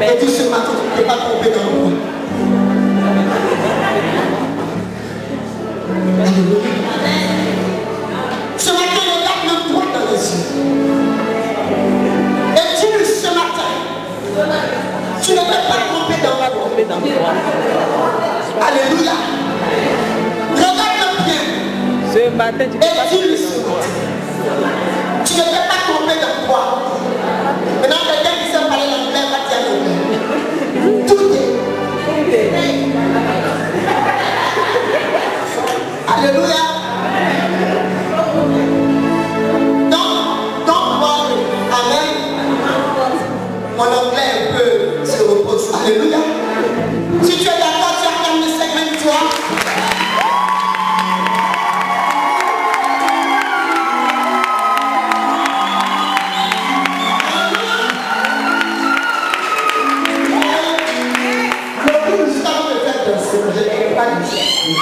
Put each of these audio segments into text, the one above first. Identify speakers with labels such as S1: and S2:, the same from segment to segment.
S1: Et dis ce matin, tu ne peux pas tomber dans le monde. Ce matin, regarde-le droit dans les yeux. Et dis-lui ce matin, tu ne peux pas tomber dans le monde. Alléluia. Regarde-le bien.
S2: Ce matin, tu ne peux pas
S1: tomber dans le monde. Tu ne peux pas tomber dans quoi? Maintenant, quelqu'un qui sait parler l'anglais va dire l'anglais. Tout est. Alléluia. Don't worry. Amen. Mon anglais un peu se repose. Alléluia. Si tu es d'accord, tu acclames le Seigneur de toi.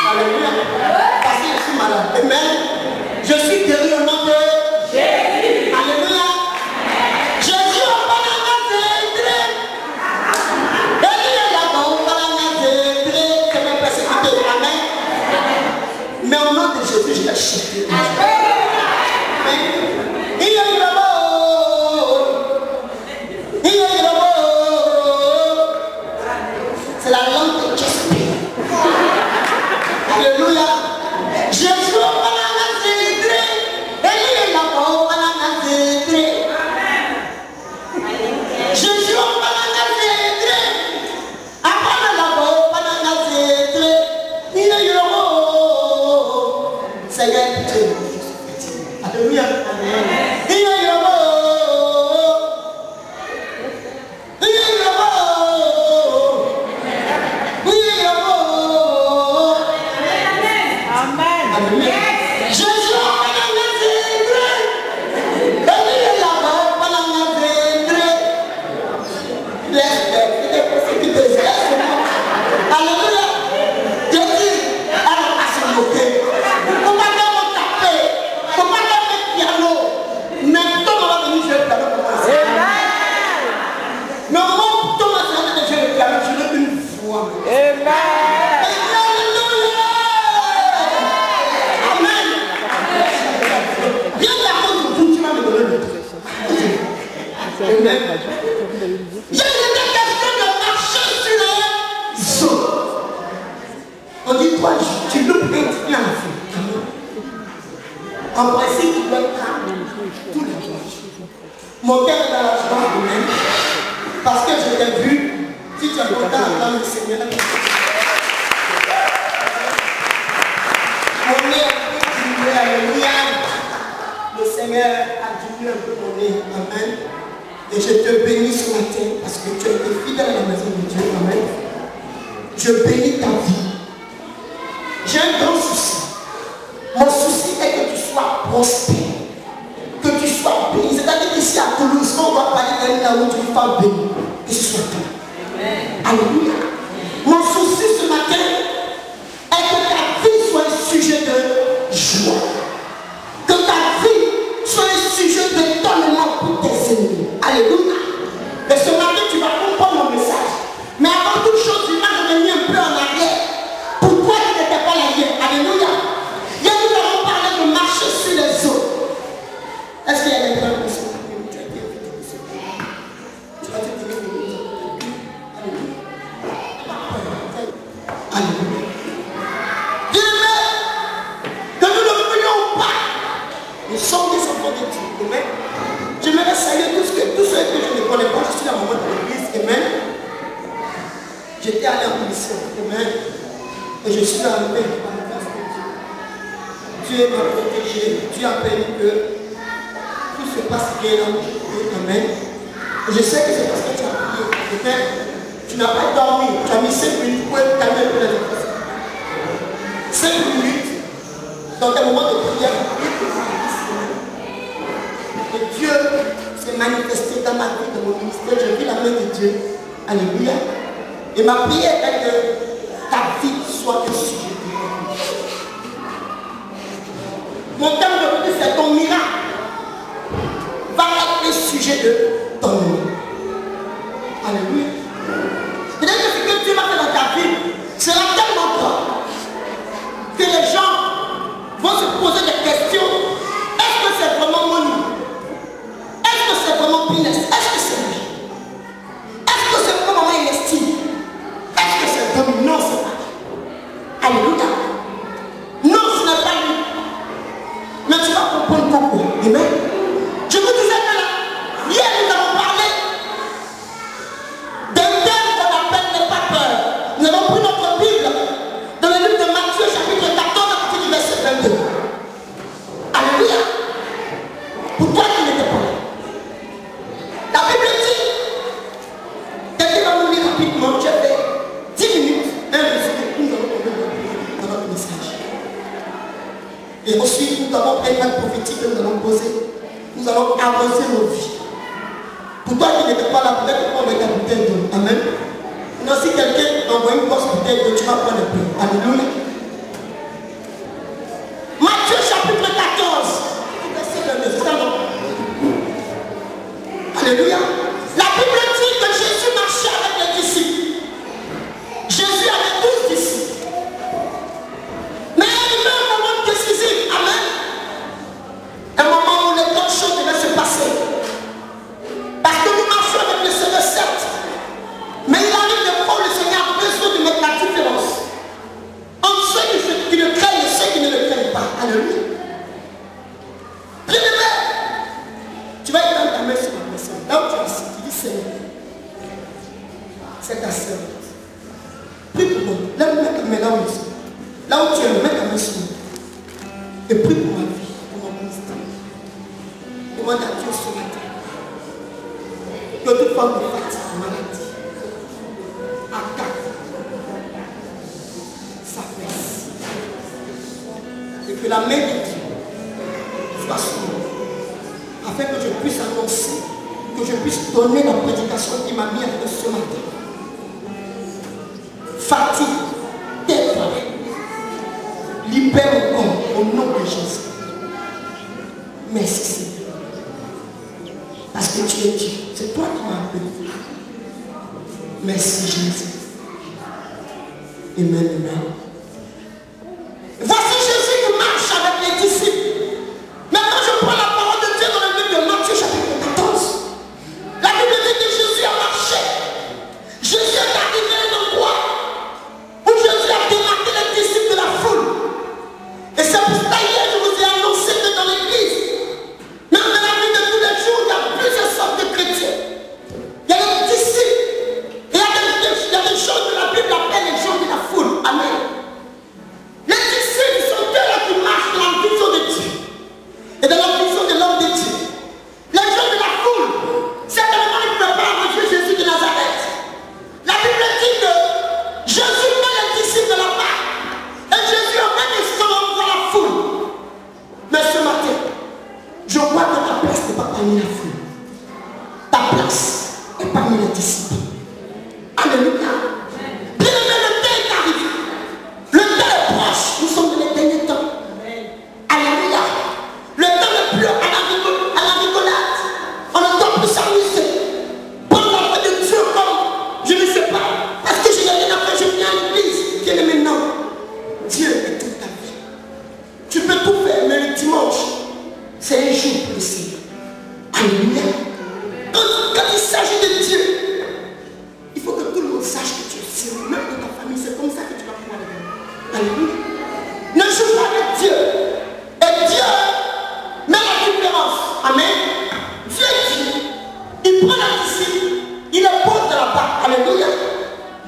S1: Alléluia. Parce que je suis malade. Amen. Je suis guéri au nom de Jésus. Alléluia. Jésus au banana zédré. Élie là-bas au banana zédré. C'est mes persécutés. Amen. Mais au nom de Jésus, je l'ai chuté. Amen. Il y a eu c'est la langue de Jésus. Alléluia. Jésus au banana zédré. Élie est là-bas au banana zédré. Jésus au banana zédré. Après là-bas au banana zédré. Il est là-bas. Seigneur, pitié. Alléluia. Il est là-bas. J'ai été question de marcher sur les eaux. On dit toi, tu loupes un petit en principe, tu dois être calme tous les jours. Mon cœur est dans la joie de même. Parce que je t'ai vu, si tu es content dans le Seigneur. Mon nez a un peu diminué, alléluia. Le Seigneur a diminué un peu mon nez. Amen. Et je te bénis ce matin parce que tu as été fidèle à la maison de Dieu. Amen. Je bénis ta vie. J'ai un grand souci. Mon souci est que tu sois prospère. Que tu sois béni. C'est-à-dire qu'ici à Toulouse, quand on va parler d'un homme où tu sois béni, que ce soit toi. Alléluia. Mon souci ce matin est que ta vie soit un sujet de joie. Que ta vie soit un sujet d'étonnement pour tes ennemis. Alléluia. Et ce matin, tu vas comprendre mon message. Mais avant toute chose, tu vas revenir un peu en arrière. Pourquoi tu n'étais pas là hier? Alléluia. Hier, nous avons parlé de marcher sur les eaux. Est-ce qu'il y a des gens qui sont venus? Tu as été invité. Tu vas te dire Alléluia. Alléluia. Dis-le, que nous ne voulions pas. Nous sommes des enfants de Dieu. Amen. J'aimerais saluer tous ceux que je ne connais pas. Je suis la maman de l'église. Amen. J'étais allé en mission. Amen. Et je suis arrivé par la grâce de Dieu. Dieu m'a protégé. Dieu a permis que tout se passe bien là où je suis. Amen. Et je sais que c'est parce que tu as prié. Peut-être tu n'as pas dormi. Tu as mis 5 minutes pour calmer un peu la dépression. 5 minutes dans tes moments de prière. Et Dieu s'est manifesté dans ma vie, dans mon ministère. J'ai vu la main de Dieu. Alléluia. Et ma prière est que ta vie soit un sujet de vie. Mon terme de vie, c'est ton miracle. Va être le sujet de ton nom. Alléluia. 22. Alléluia. Pour toi qui n'étais pas là. La Bible dit, quelqu'un va nous lire rapidement, j'ai fait 10 minutes, un résumé, nous allons tomber dans notre message. Et ensuite, nous avons un acte prophétique que nous allons poser. Nous allons avancer nos vies. Pour toi qui n'étais pas là, peut-être qu'on met ta bouteille d'eau. Amen. Non, si quelqu'un envoie une grosse bouteille d'eau, tu vas prendre un peu. Alléluia. Matthieu chapitre 14. Alléluia. La Bible dit que Jésus marchait avec les disciples. Jésus avait 12 disciples. Mais il y a un moment décisif. Amen. Un moment où les grandes choses devaient se passer. Parce que nous marchons avec le Seigneur, certes. Mais il arrive des fois où le Seigneur a besoin de mettre la différence entre ceux qui le craignent et ceux qui ne le craignent pas. Alléluia. Bien-aimé, tu vas étendre ta main sur ma personne. Là où tu es ici, tu dis Seigneur, c'est ta servante. Prie pour moi. Là où tu es, mets ta main sur moi. Et prie pour ma vie, pour mon ministère. Demande à Dieu ce matin que toute forme de fatigue, maladie, attaque, s'affaisse. Et que la main de Dieu soit sur moi, afin que je puisse annoncer, que je puisse donner la prédication qui m'a mis à faire ce matin. Fatigue, tais-toi, libère mon corps au nom de Jésus. Merci Seigneur. Parce que tu es Dieu, c'est toi qui m'as appelé. Merci Jésus. Amen, amen. Voici Jésus qui marche avec les disciples. Maintenant je prends la parole de Dieu dans le livre de Matthieu chapitre 14. La Bible dit que Jésus a marché. Jésus est arrivé à un endroit où Jésus a démarqué les disciples de la foule. Et c'est pour ça hier je vous ai annoncé que dans l'église, même dans la vie de tous les jours, il y a plusieurs sortes de chrétiens. Il y a les disciples. Et il y a des gens que la Bible appelle les gens de la foule. Amen. Les disciples sont ceux-là qui marchent dans la vision de Dieu. Et dans la vision de l'homme de Dieu. Les gens de la foule, certainement ils ne peuvent pas rejoindre Jésus de Nazareth. La Bible dit que Jésus met les disciples de la part. Et Jésus emmène les gens dans la foule. Mais ce matin, je vois que ta place n'est pas parmi la foule. Ta place est parmi les disciples. Alléluia. Bien aimé, le temps est arrivé. Le temps est proche. Nous sommes dans les derniers temps. Alléluia. Le temps n'est plus à la rigolade. On ne doit plus s'amuser. Prendre la paix de Dieu comme je ne sais pas. Parce que je n'ai rien à faire, je viens à l'église. Bien aimé, non. Dieu est toute ta vie. Tu peux tout faire, mais le dimanche, c'est un jour pour le Seigneur. Alléluia. Quand il s'agit de Dieu, il faut que tout le monde sache que tu es Dieu. Même dans ta famille, c'est comme ça que tu vas pouvoir le faire. Alléluia. Ne joue pas avec Dieu. Et Dieu met la différence. Amen. Dieu dit, il prend la disciple, il les pose de la part. Alléluia.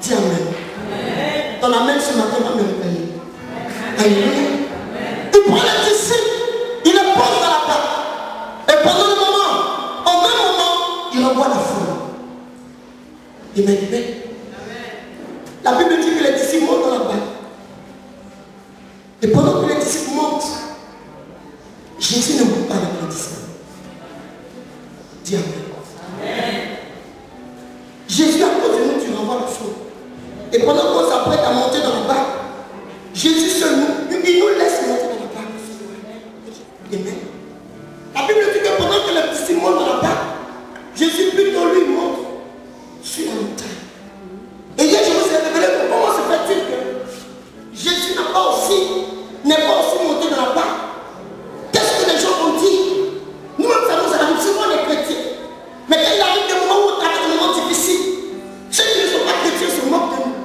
S1: Dis Amen. Amen. Dans la main ce matin, va me réveiller. Alléluia. Il prend la disciple, il les pose de la part. Et pendant le moment, au même moment, il envoie la foule. Amen. La Bible dit que les disciples montent dans la barque. Et pendant que les disciples montent, Jésus ne monte pas avec les disciples. Dis Amen. Jésus, à cause de nous, tu renvoies la foule. Et pendant qu'on s'apprête à monter dans la barque, Jésus seul il nous laisse monter dans la barque. Amen. La Bible dit que pendant que les disciples montent dans la barque, Jésus plutôt lui monte sur la montagne. Et hier je vous ai révélé que comment se fait-il que Jésus n'est pas aussi monté dans la barque. Qu'est-ce que les gens vont dire? Nous-mêmes ça nous arrive souvent les chrétiens. Mais quand il arrive des moments où on traverse des moments difficiles, ceux qui ne sont pas chrétiens se moquent de nous.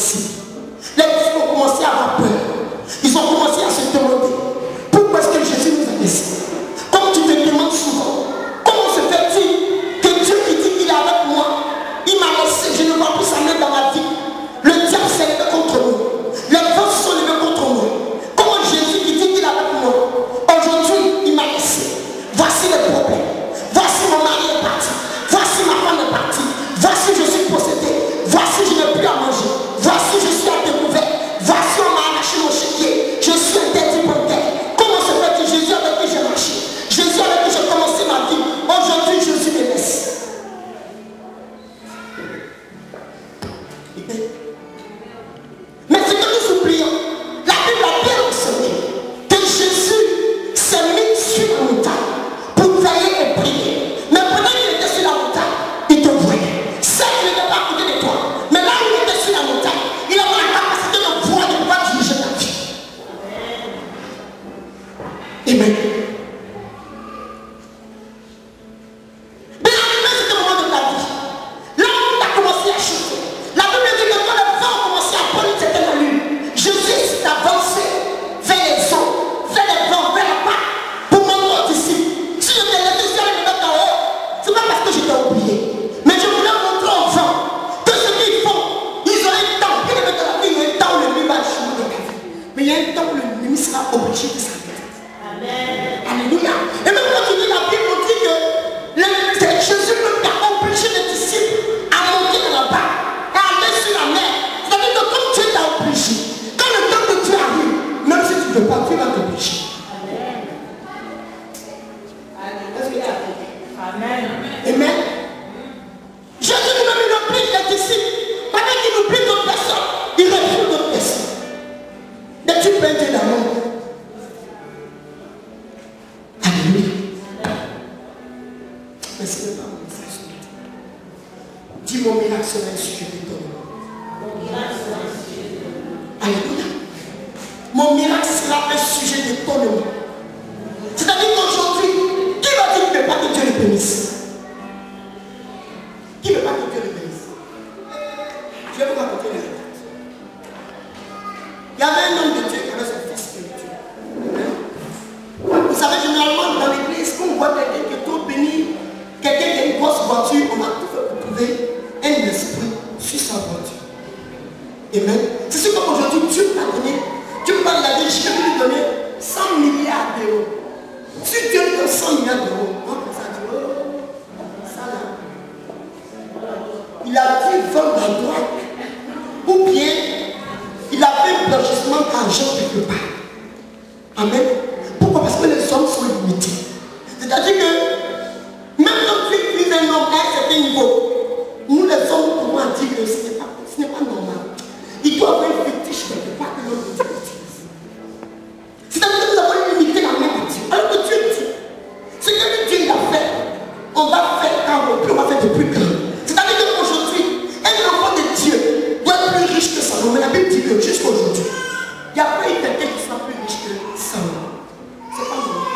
S1: ici. Les disciples ont commencé à avoir peur. Ils ont commencé à se demander pourquoi est-ce que Jésus nous a laissés. Comme tu te demandes souvent, comment se fait-il que Dieu qui dit qu'il est avec moi, il m'a laissé, je ne vois plus sa main dans ma vie. Le diable s'est levé contre nous. Les vents se sont levés contre nous. Comment Jésus qui dit qu'il est avec moi, aujourd'hui il m'a laissé. Voici le problème. Voici mon mari est parti. Voici ma femme est partie. Voici je suis possédé. Voici je n'ai plus à manger. Voici je suis à découvert. Voici on m'a arraché mon chéquier. Je suis interdit pour terre. Comment se fait-il? Jésus avec qui j'ai marché. Jésus avec qui j'ai commencé ma vie. Aujourd'hui Jésus me laisse. Mais ce que nous oublions, la Bible a bien enseigné que Jésus s'est mis sur la montagne pour veiller et prier. Mais pendant qu'il était sur la montagne, il te voyait. Certes, il n'était pas à côté de toi. Mais là où il était sur la montagne, il avait la capacité de voir, de pouvoir diriger ta vie. Amen. Mais arrivé à ce moment de ta vie, là où tu as commencé à chuter, la Bible dit que quand les vents ont commencé à prendre une certaine allure, Jésus s'est avancé vers les eaux, vers les vents, vers la part, pour montrer aux disciples. Si je t'ai laissé sur les mettre en haut, ce n'est pas parce que je t'ai oublié. Mais je voulais montrer aux vents que ce qu'ils font, ils ont un temps, qu'ils le mettent dans la vie, il y a un temps où l'ennemi va échouer dans ta vie. Mais il y a un temps où l'ennemi sera obligé de s'arrêter. Amen. Alléluia. Et même quand tu lis la Bible, on dit que Jésus ne a obligé les disciples à monter dans la barque et à aller sur la mer. C'est-à-dire que comme Dieu t'a obligé, quand le temps de Dieu arrive, même si tu ne veux pas, Dieu va t'obliger. Amen. Amen. Jésus lui-même il oblige les disciples. Pendant qu'il oublie d'autres personnes, il refuse d'autres personnes. Mais tu peux Dieu d'amour. Alléluia. Mais ce n'est pas mon message. Dis mon miracle sera un sujet d'étonnement. Alléluia. Mon miracle sera un sujet d'étonnement. C'est-à-dire qu'aujourd'hui, qui va dire qu'il ne veut pas que Dieu le bénisse? Qui ne veut pas que Dieu le bénisse? Je vais vous raconter une anecdote. Il y avait un homme de Dieu qui avait son fils spirituel. Vous savez, généralement dans l'église, quand on voit quelqu'un qui est trop béni, quelqu'un qui a une grosse voiture, on a tout fait pour trouver un esprit sur sa voiture. Amen. C'est sûr qu'aujourd'hui, Dieu t'a donné, Dieu t'a dit, je vais lui donner 100 milliards d'euros. Si Dieu donne 100 milliards d'euros, on peut ça dire, oh, ça là. Il a dû vendre la droite, ou bien il a fait un blanchissement d'argent quelque part. Amen. Pourquoi? Parce que les hommes sont limités. C'est-à-dire que même quand tu utilises un homme à un certain niveau, nous les hommes, comment dire que ce n'est pas normal. Il doit avoir un fétiche quelque part que l'homme utilise. C'est-à-dire que nous avons limité la main de Dieu. Alors que Dieu dit, ce que Dieu a fait, on va faire quand on va faire de plus grand. C'est-à-dire qu'aujourd'hui, un enfant de Dieu doit être plus riche que Salomon. Mais la Bible dit que jusqu'à aujourd'hui, il n'y a pas eu quelqu'un qui soit plus riche que Salomon. C'est pas vrai.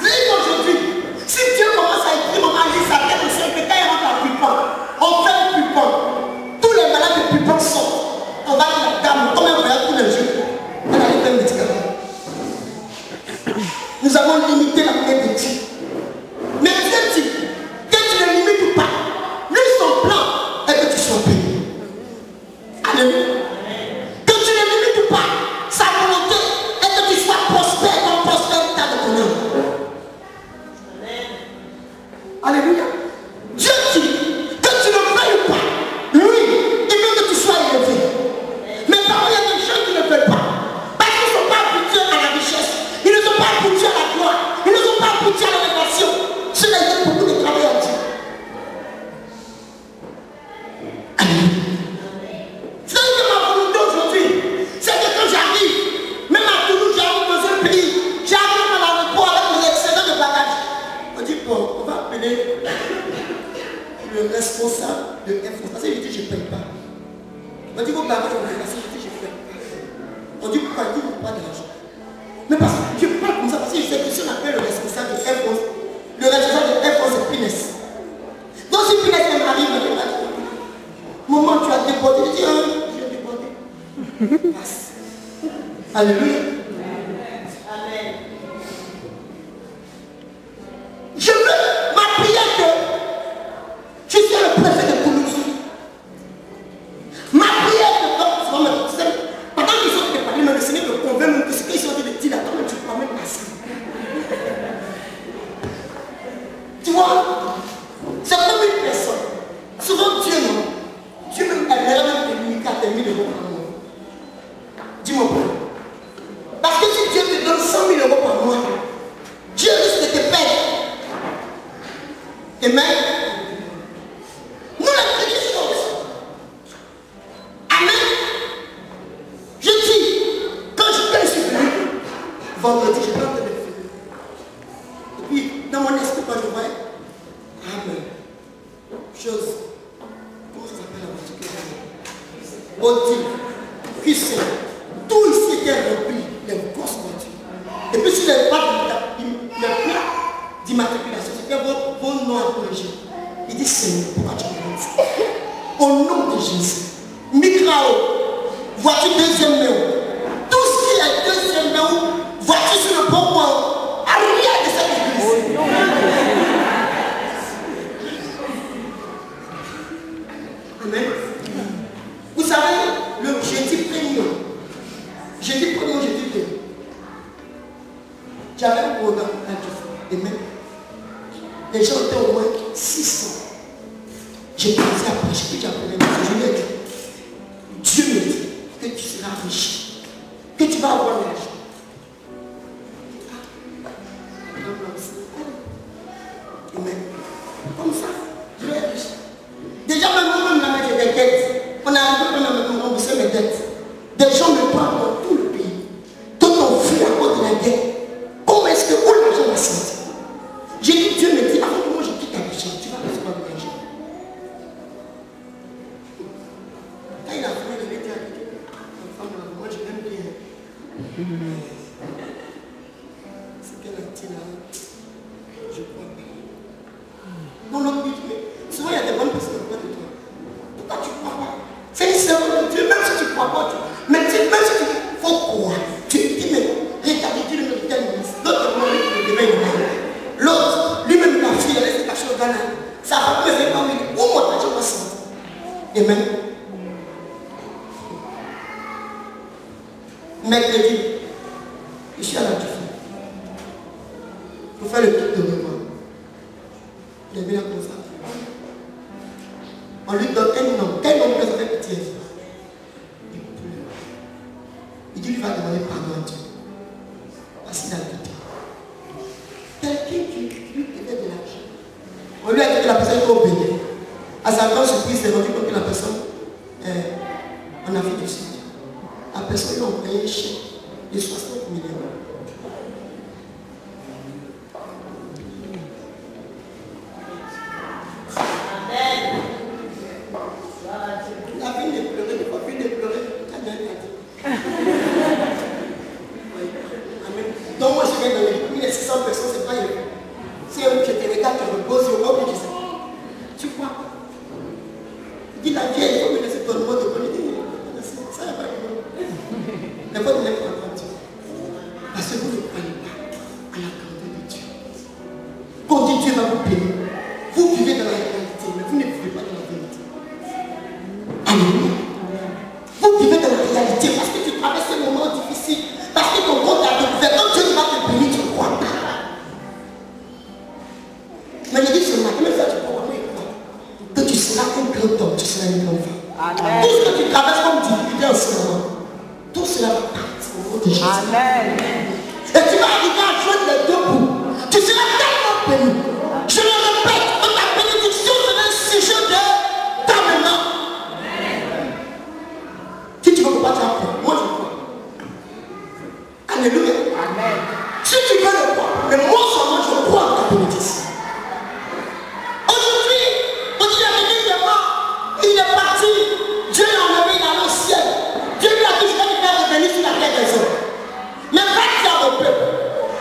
S1: C'est qu'aujourd'hui, si Dieu commence à écrire, on va lire sa tête, c'est que quand il rentre à Pupon, on fait le Pupon. Tous les malades de Pupon sortent. On va dire la gamme, comme un voyage tous les jours. On a les mêmes médicaments. Nous avons limité la main de Dieu. Mais Dieu dit que tu ne limites pas. Lui, son plan est que tu sois béni. Alléluia. Que tu ne limites pas. Sa volonté est que tu sois prospère comme prospère l'état de ton âme. Alléluia. Dieu dit que tu ne veuilles pas. Lui, il veut que tu sois élevé. Mais parfois, il y a des gens qui ne veulent pas. Parce qu'ils ne sont pas habitués à la richesse. Ils ne sont pas habitués à la gloire. Ils ne sont pas habitués à la révélation. Cela a été beaucoup de travail à Dieu. Alléluia. C'est-à-dire que ma volonté aujourd'hui, c'est que quand j'arrive, même à Toulouse, j'arrive dans un pays, j'arrive à l'aéroport avec mes excédents de bagages. On dit, bon, on va appeler le responsable de Air France. Parce que je dis, je ne paye pas. On dit, vos bagages, on va passer, je dis, je ne paye pas. On dit, pourquoi? Il dit, pas d'argent. Mais parce que je parle comme ça, parce que je sais que si on appelle le responsable de Air France, le responsable de Air France, c'est Pines. Donc si Pines arrive, elle va dire, maman, tu as débordé. Je dis, j'ai débordé. passe. Alléluia. Amen. Je veux ma prière que je suis le préfet de Toulouse. Ma prière que pendant qu'ils sont en train de parler, le Seigneur me convainc même que ce qu'ils sont en train de dire là, toi tu crois même pas ça. Tu vois, c'est comme une personne. Souvent Dieu, non? Dieu même aimerait même communiquer à tes 1000 euros par mois. Dis-moi pourquoi. Parce que si Dieu te donne 100 000 euros par mois, Dieu risque de te perdre. Amen. Nous la première chose. Amen. Je dis, quand je suis venu, vendredi, je pas en train de faire. Et puis, dans mon esprit, quand je voyais, amen. Chose. Comment ça s'appelle la voiture? Audi, cuisson. Tout ici était rempli, les grosses voitures. Et puis sur les plats d'immatriculation, c'était vos noms à corriger. Il dit, Seigneur, pourquoi tu me donnes ça? Au nom de Jésus. Micrao, voiture deuxième main. Tout ce qui est deuxième main, voiture sur le bon point. Arrière de cette église. Amen. Vous savez, le jeudi premier, jeudi 2, j'avais un programme à Dieu. Et même, les gens étaient au moins 600. J'ai commencé à prêcher, puis j'appelais, je lui ai dit, Dieu me dit que tu seras riche, que tu vas avoir l'argent. Amen. Comme ça, je vais être riche. Déjà, même moi, j'ai des dettes. On a arrivé à rembourser mes dettes. Des gens me parlent dans tout le pays. Tout ont fui à cause de la guerre. Comment est-ce que où l'argent va sortir? J'ai dit, Dieu me dit, avant que moi je quitte ta mission, tu vas recevoir de l'argent. Quand il a fini de l'été avec moi je l'aime bien. C'est qu'elle a dit là, je crois pas. Non, non, souvent il y a des bonnes personnes auprès de toi. Pourquoi tu ne crois pas? C'est une servante de Dieu, même si tu ne crois pas, mais même si tu faut croire. Tu dis, mais regardez, Dieu le tel ministre. L'autre, l'autre, lui-même, la fille, elle s'est cachée au Ghana. Ça va peser par lui. Où mon argent va sortir? Amen. Mercredi, je suis à la Tuffa. Pour faire le truc de mémoire. Il est bien comme ça. On lui donne un nom. Quel nom que ça fait pitié? Il pleure. Il dit, lui va demander pardon à Dieu. Parce qu'il a quitté. Quelqu'un qui lui devait de l'argent. On lui a dit que la personne est obéie. À sa grande surprise, il s'est rendu compte que la personne est en Afrique du Sud. La personne lui a envoyé un chèque de 60 millions. Donc moi je viens dans les 1600 personnes, c'est pas élevé. Si je te regarde, tu me poses, je vois que tu sais. Tu crois pas? Il dit la vieille, il faut me laisser ton nom de politique. Ça n'a pas de mais vous ne croyez pas Dieu. Parce que vous ne croyez pas à la grandeur de Dieu. Quand dit Dieu va vous bénir, vous vivez dans la réalité, mais vous ne vivez pas dans la vérité. Alléluia. Vous vivez dans la réalité parce que tu traverses des moments difficiles. Parce que ton compte a découvert, quand Dieu va te bénir, tu ne crois pas. Mais je dis ce matin, même ça tu crois pas, que tu seras un grand homme, tu seras une grande femme. Tout ce que tu traverses comme difficulté en ce moment, tout cela va partir au nom de Jésus. Amen. Et tu vas arriver à joindre les deux bouts. Tu seras tellement béni. Je le répète, ta bénédiction sera un sujet de ta main. Si tu veux que tu as peur, moi je crois. Alléluia. Amen. Si tu veux le croire, mais moi seulement je crois en ta bénédiction. Aujourd'hui, on dit la bénédiction est mort. Il est parti. Dieu l'a enlevé dans le ciel. Dieu lui a dit je vais lui faire revenir sur la terre des hommes. Mais pas dire au peuple.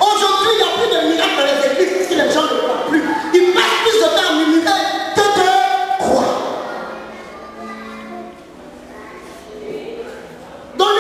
S1: Aujourd'hui, il n'y a plus de miracles dans les églises parce que les gens ne croient plus. Ils passent plus de temps à murmurer que de croire. Donc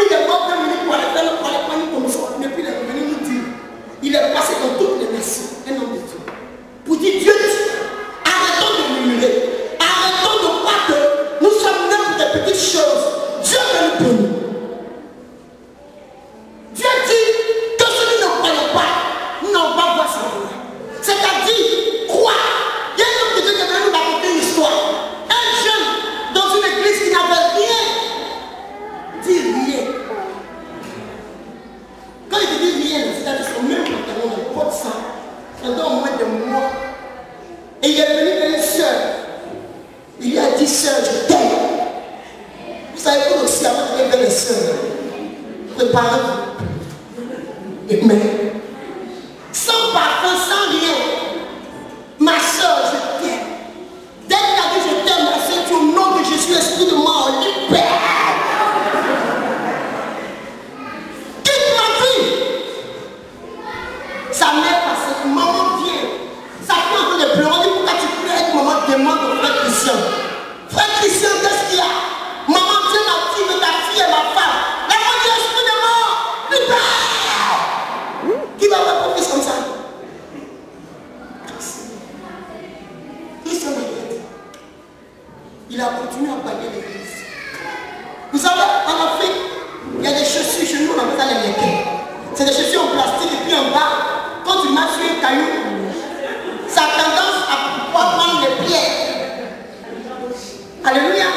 S1: Préparez-vous. Amen. Sans parfum, sans rien. Ma soeur, je t'aime. Dès que tu as dit je t'aime, ma soeur, tu au nom de Jésus, esprit de mort, libère. Quitte ma vie. Sa mère passe, maman vient. Sa fille en train de pleurer. On dit pourquoi tu pleures avec maman, demande au frère Christian. Frère Christian, qu'est-ce qu'il y a? Maman, tiens la fille de ta fille et ma femme. La maman dit esprit de mort, libère. Qui va avoir un fils comme ça? Christian Maguette. Il a continué à balayer l'église. Vous savez, en Afrique, il y a des chaussures chez nous, on appelle ça les lequets. C'est des chaussures en plastique et puis en bas, quand tu marches sur un caillou, ça a tendance à pouvoir prendre les pierres. Alléluia.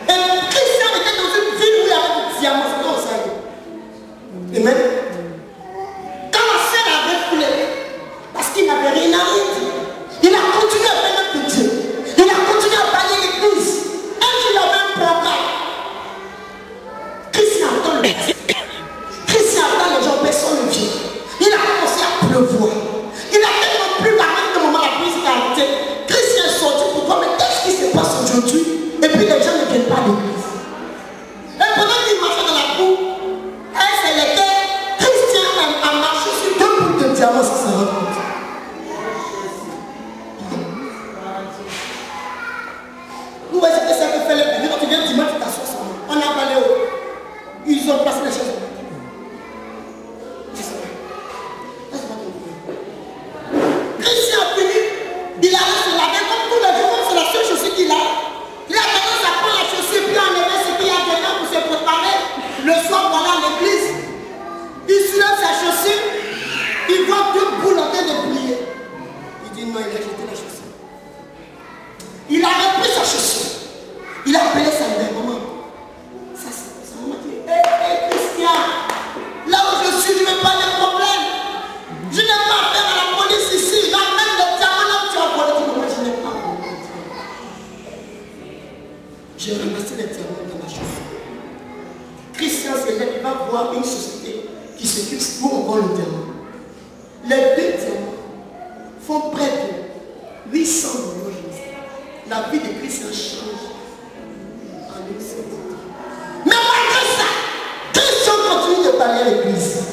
S1: Et Christian était dans une ville où il y avait des diamants, c'était au sein. Amen. Quand la scène avait coulé, parce qu'il n'avait rien à dire, il a continué à faire notre Dieu. Il a continué à parler l'église. Un jour, il avait un programme. Christian attend le reste. Christian attend les gens, personne ne vient. Il a commencé à pleuvoir. Il a tellement plu par même de moment la pluie s'est arrêtée. Christian est sorti pour voir, mais qu'est-ce qui se passe aujourd'hui? Et puis les gens ne viennent pas à l'église. Et pendant qu'il marchait dans la cour, elle s'est levée. Christian a marché sur 2 boules de diamants sans s'en rendre compte. Vous voyez ce que ça peut faire les bébés quand tu viens dimanche, tu t'assois sur moi. On a parlé où? Ils ont placé les choses. Christian a fini. Il a se laver comme tous les jours, c'est la seule chaussure qu'il a. Il a tendance à prendre la chaussure puis enlever ce qu'il y a dedans pour se préparer. Le soir, voilà l'église. Il soulève sa chaussure. Il voit 2 boules en train de briller. Il dit non, il a jeté la chaussure. Il a repris sa chaussure. Il a appelé sa mère, maman. Sa maman dit, hé, Christian, là où je suis, je n'ai pas de problème. Je n'ai pas affaire à la police ici. Ramène le diamant là où tu as volé. Moi, je n'ai pas volé. J'ai ramassé les diamants dans ma chaussure. Christian s'est là, il va voir une société qui s'occupe pour on vend le diamant. Les 2 diamants font près de 800 millions. La vie de Christian change en une seconde. Mais malgré ça, Christian continue de parler à l'église.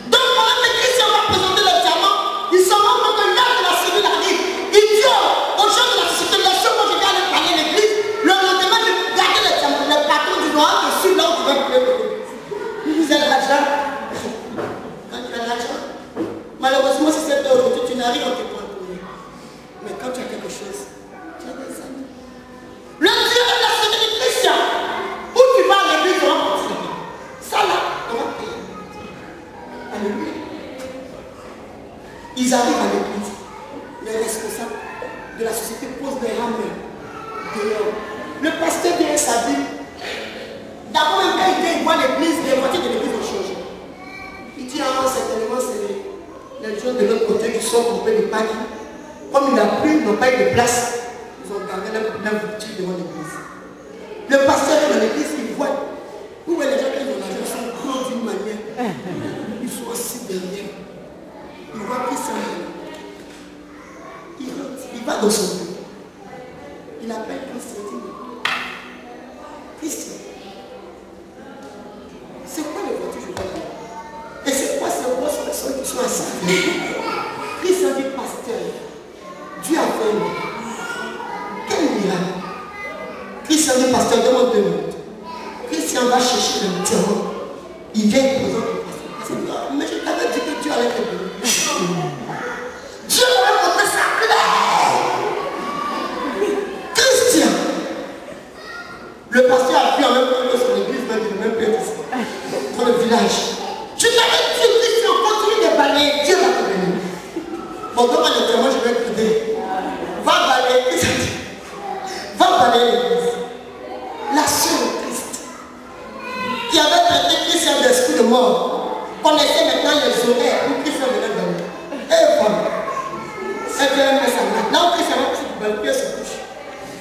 S1: Donc pendant que Christian va présenter le diamant, il se rend compte que l'heure de la cellule arrive. Il dit aux gens de la société, laissez-moi, je vais aller parler à l'église. Le lendemain, je vais garder le diamant. Le patron du noir dessus, là où tu vas couler. Vous avez l'argent. Quand tu as l'argent, malheureusement, si c'est aujourd'hui, tu n'arrives pas à te prendre. Mais quand tu as quelque chose, le Dieu de la société de Christian, où tu vas à l'église, on va continuer. Ça là, on va payer. Alléluia. Ils arrivent à l'église. Les responsables de la société posent des rames dehors. Le pasteur vient à sa vie. D'abord, un gars, il voit l'église, les voitures de l'église ont changé. Il dit, ah, certainement, c'est les gens de l'autre côté qui sont coupés de Paris. Comme il a plu, ils n'ont pas eu de place. Ils ont gardé la voiture devant l'église. Le pasteur est dans l'église, il voit où est les gens qui ont l'argent, sont grands d'une manière. Ils sont assis derrière. Il voit Christian. Il rentre, il va dans son bureau. Il appelle Christian. Christian, c'est quoi les voitures que je vois? Et c'est quoi ces grosses personnes qui sont assises? Christian dit, pasteur, Dieu a fait un miracle. Quel miracle? Christian dit, pasteur, demande 2 minutes. Christian va chercher le diamant. Il vient présenter le pasteur. Mais je t'avais dit que Dieu allait te bénir. Dieu m'avait montré sa claire. Christian. Le pasteur a pris en même temps sur l'église, même de même place ici. Dans le village. Je t'avais dit, Christian, continue de balayer. Dieu va te bénir. Bon, comment le diamant, je vais t'aider. Va balayer. Va balayer l'église. La sœur Christ, qui avait traité Christian d'esprit de mort, connaissait maintenant les horaires où Christian venait dormir. Et voilà. Elle vient mettre sa main. Là où Christian va se balbuer se couche.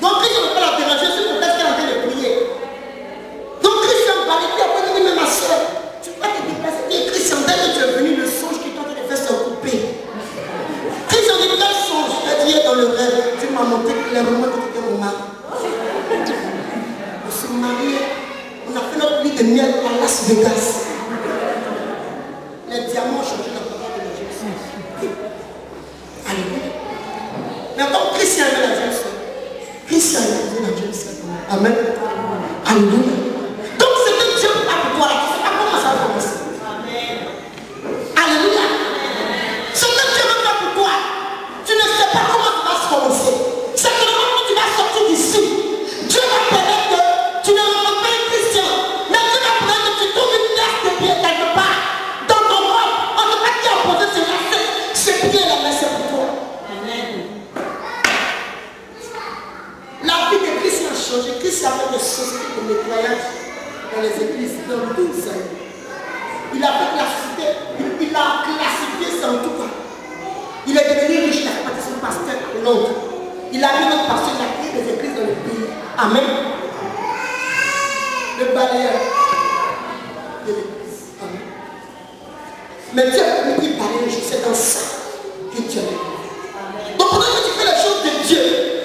S1: Donc Christian ne peut pas la déranger sur le texte qu'elle est en train de prier. Donc Christian va aller, puis après il dit, mais ma soeur, tu peux célèbre à Las Vegas. Les diamants ont changé la parole de Dieu. Alléluia. Mais comme Christ a aimé la Dieu, Christ a aimé la Dieu. Amen. Alléluia. Donc ce que Dieu a pour toi, tu ne sais pas comment ça va commencer. Alléluia. Ce que Dieu veut faire pour toi, tu ne sais pas comment ça va se commencer. C'est que le moment où tu vas sortir d'ici, Dieu va permettre que tu ne rencontres pas un chrétien, mais Dieu va permettre que tu trouves une place de pied quelque part. Dans ton corps, on ne va pas t'y imposer ce lacet. Ce pied là, mais c'est pour toi. La vie de Christ a changé. Christ a fait des sociétés de nettoyage dans les églises, dans le pays. Il a classifié ça en tout cas. Il est devenu riche, il a fait son pasteur à Londres. Il a mis notre pasteur, il a créé des églises dans le pays. Amen. Le balayeur de l'église. Amen. Mais Dieu a voulu qu'il balaye, c'est dans ça que Dieu a fait. Donc pendant que tu fais les choses de Dieu,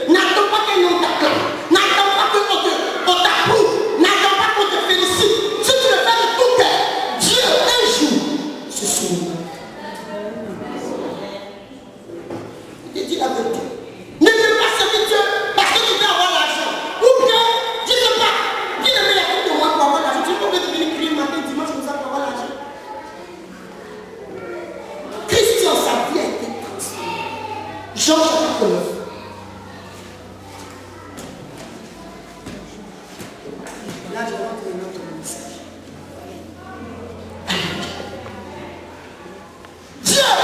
S1: n'attends pas qu'un homme t'acclame, n'attends pas qu'on t'approuve, n'attends pas qu'on te félicite. Si tu le fais de tout cœur, Dieu un jour se souviendra. Il te dit la vérité. Ne veux pas servir Dieu parce que tu veux avoir l'argent. Ou bien, je ne sais pas, qui ne met la coupe de moi pour avoir l'argent. Tu peux venir crier matin, dimanche comme ça pour avoir l'argent. Christian, sa vie a été transformée. Jean chapitre 9. Là, je rentre dans notre message. Dieu a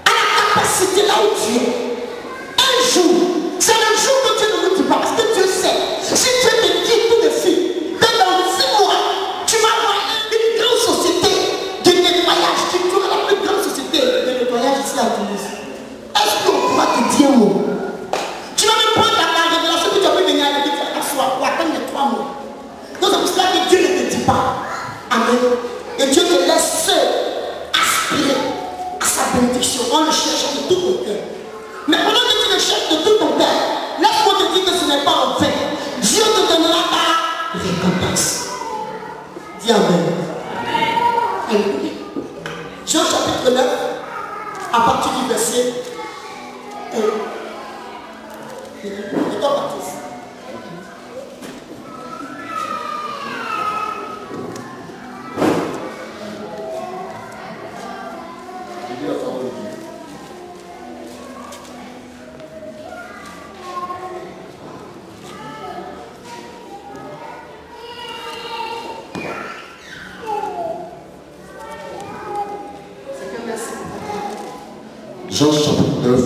S1: la capacité là où tu es. Un jour, c'est le jour que Dieu ne vous dit pas. Parce que Dieu sait. Si Dieu te dit tout de suite, que dans 6 mois, tu vas avoir une grande société de nettoyage. Tu vois la plus grande société de nettoyage ici à Toulouse. Est-ce qu'on pourra te dire un mot? Tu vas même prendre la révélation que tu as pu venir à la vie pour attendre les 3 mois. Donc c'est pour cela que Dieu ne te dit pas. Amen. Et Dieu te laisse seul aspirer à sa bénédiction en le cherchant de tout ton cœur. Mais pendant que tu le cherches de tout ton cœur, laisse-moi te dire que ce n'est pas en vain. Dieu te donnera ta récompense. Dis Amen. Alléluia. Jean chapitre 9, à partir du verset 1. Et toi, Baptiste.
S2: Jean chapitre 9.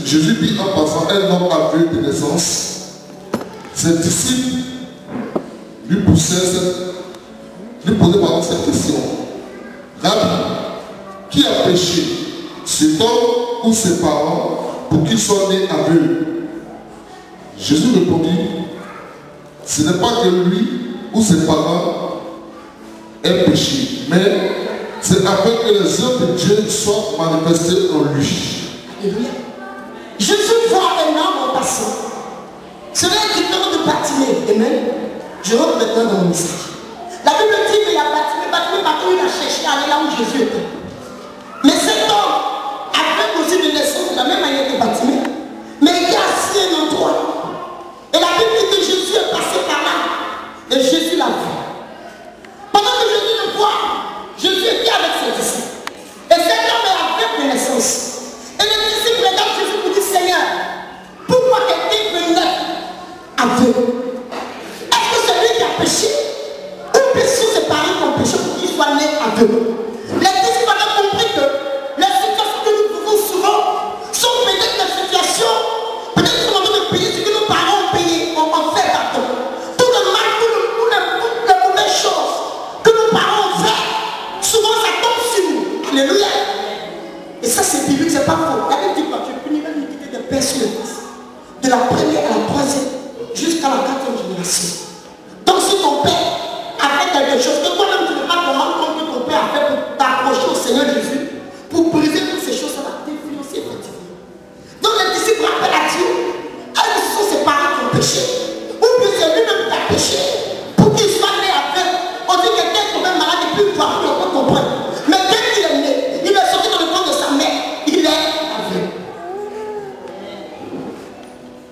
S2: Jésus vit en passant un homme aveugle de naissance. Ses disciples lui posaient cette question. Rabbi, qui a péché, cet homme ou ses parents, pour qu'il soit né aveugle? Jésus répondit, ce n'est pas que lui ou ses parents aient péché, mais c'est afin que les œuvres de Dieu soient manifestées en lui.
S1: Jésus voit un homme en passant. Cela est différent de Bartimée. Amen. Je rentre maintenant dans mon message. La Bible dit qu'il y a Bartimée, partout il a cherché à aller là où Jésus était. Mais cet homme avait aussi de naissance de la même manière que Bartimée. Mais il y a assis un endroit. Et la Bible dit que Jésus est passé par là. Et Jésus l'a vu. Pendant que Jésus le voit, Jésus était avec ses disciples. Et cet homme est aveugle de naissance. Et les disciples regardent Jésus pour dire, Seigneur, pourquoi quelqu'un peut naître aveugle? Est-ce que c'est lui qui a péché? Ou bien sont ses parents qui ont péché pour qu'il soit né aveugle? Les disciples avaient compris que les situations que nous vivons souvent sont peut-être des situations, peut-être que nous avons payé ce que nos parents ont payé, ont fait pardon. Tout le mal, toutes les mauvaises choses que nos parents ont fait, souvent ça tombe sur nous. Alléluia. Et ça c'est biblique, c'est pas faux. La Bible dit quoi? Tu puniras l'iniquité des pères sur le fils. De la première à la troisième, jusqu'à la 4e génération. Donc si ton père a fait quelque chose, que toi-même tu ne peux pas te rendre compte que ton père a fait pour t'approcher au Seigneur Jésus, pour briser toutes ces choses, ça va t'influencer effectivement. Donc les disciples rappellent à Dieu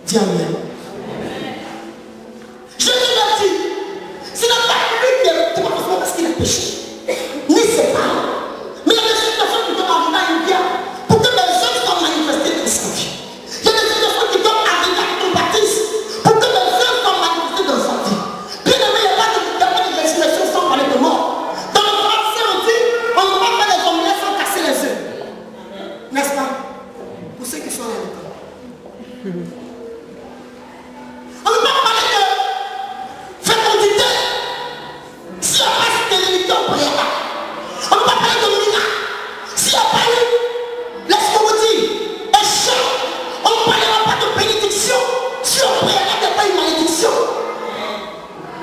S1: Dis Amen. Jésus l'a dit. Ce n'est pas lui qui est pas forcément parce qu'il a péché. Ni ses parents. Mais il y a des situations qui doivent arriver à une vie pour que les hommes soient manifestés dans sa vie. Il y a des situations qui doivent arriver à ton baptême pour que les hommes soient manifestés dans sa vie. Bien aimé, il n'y a pas de résurrection sans parler de mort. Dans le français, on dit on ne peut pas faire les omelettes sans casser les œufs. N'est-ce pas? Pour ceux qui sont à l'école. On ne peut pas parler de fécondité s'il n'y a pas de stérilité au préalable. On ne peut pas parler de miracle s'il n'y a pas eu, laisse-moi vous dire, échec. On ne parlera pas de bénédiction si au préalable il n'y a pas une malédiction.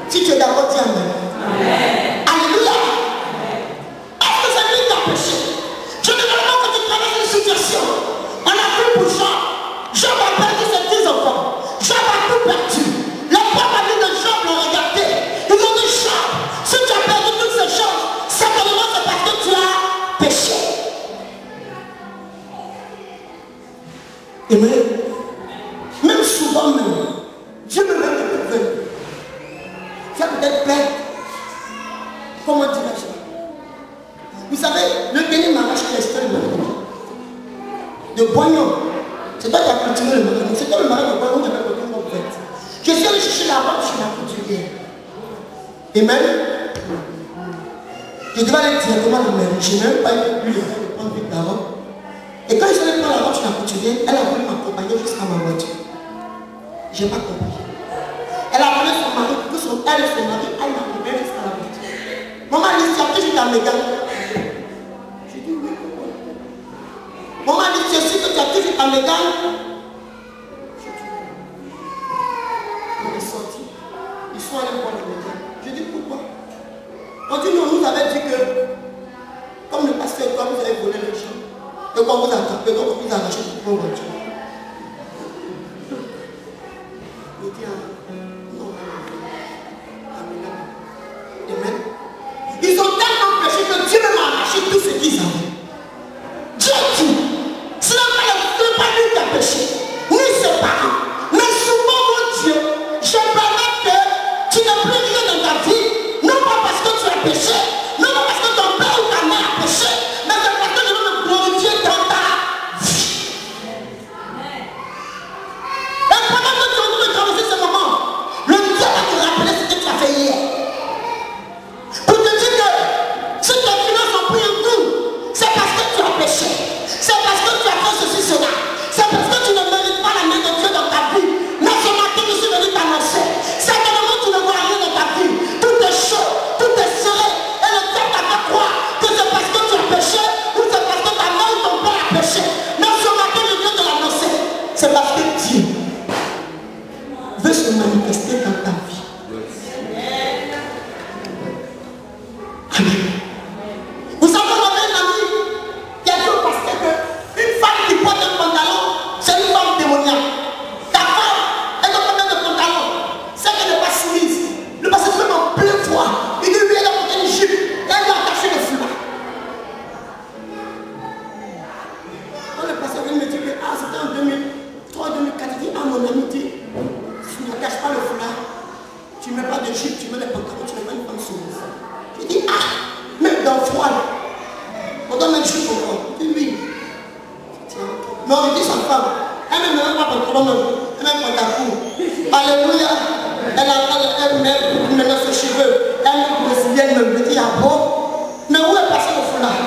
S1: Si tu es d'accord, dis Amen. Alléluia. Est-ce que c'est lui qui a péché? Je ne veux pas que tu traverses une situation. On a pris pour Jean. Jean a perdu ses 10 enfants. Jean a tout perdu. Les pauvres amis de Jean l'ont regardé. Ils ont dit Jean, si tu as perdu toutes ces choses, certainement c'est parce que tu as péché. Et même souvent même, Dieu me met des problèmes. Tu as peut-être peur. Comment dirais-je? Vous savez, le dernier mariage qui restait le mariage de Boignon. C'est toi qui as cultivé le mariage. C'était le mariage de Boignon qui avait quelqu'un comme fait. Je suis allé chercher la robe chez la couturière. Amen. Je devais aller directement à la mairie. Je n'ai même pas eu le temps de prendre vite la robe. Et quand je suis allé prendre la robe chez la couturière, elle a voulu m'accompagner jusqu'à ma voiture. Je n'ai pas compris. Elle a appelé son mari, que son elle et son mari aillent m'accompagner jusqu'à la voiture. Maman dit, tu as pris jusqu'à Mégane. J'ai dit oui, pourquoi? Maman dit, tu es sûr que tu as pris jusqu'à Mégane? J'ai dit oui. On est sortis. Ils sont allés voir le médias. J'ai dit pourquoi? On dit non, nous avait dit que comme le pasteur et toi vous avez volé les gens, et qu'on vous a tapé, donc on vous a arraché pour prendre voiture. Il dit non. Amen. Ils ont tellement péché que Dieu m'a arraché tout ce qu'ils avaient. Dieu dit, ce n'est pas lui qui a péché, ni ses parents. Mais souvent, mon Dieu, je permets que tu n'aies plus rien dans ta vie, non pas parce que tu as péché, non pas parce que ton père ou ta mère a péché, mais c'est parce que je veux me glorifier dans ta vie. Et pendant que tu es en train de traverser ce moment, le Dieu va te rappeler ce que tu as fait hier. Pour te dire que si tes finances ont pris un coup, c'est parce que tu as péché. C'est parce que tu as fait ceci, cela. C'est parce que tu ne mérites pas la main de Dieu dans ta vie. Mais ce matin, je suis venu t'annoncer. Certainement, tu ne vois rien dans ta vie. Tout est chaud, tout est serré. Et le diable t'a fait croire que c'est parce que tu as péché ou c'est parce que ta mère ou ton père a péché. Mais ce matin, je viens te l'annoncer. C'est parce que Dieu veut se manifester dans ta vie. Amen. Vous savez, on avait une amie qui a dit au pasteur qu'une femme qui porte un pantalon, c'est une femme démoniaque. Ta femme, elle doit porter un pantalon, c'est qu'elle n'est pas soumise. Le pasteur se met en plein froid. Il dit, lui, elle a porté une jupe, et elle lui a attaché le foulard. Quand le pasteur vient me dire que c'était en 2003, 2004, il dit, mon ami, dit, tu n'attaches pas le foulard, tu ne mets pas de jupe, tu mets des pantalons, tu n'es pas une femme soumise. Il dit, même dans le froid, on doit mettre juste au corps. Il dit, oui. Mais on dit sa femme, elle ne met même pas pantalon, elle met pantalon. Alléluia. Elle met dans ses cheveux, elle met brésilienne, me dit, ah bon? Mais où est passé le foulard?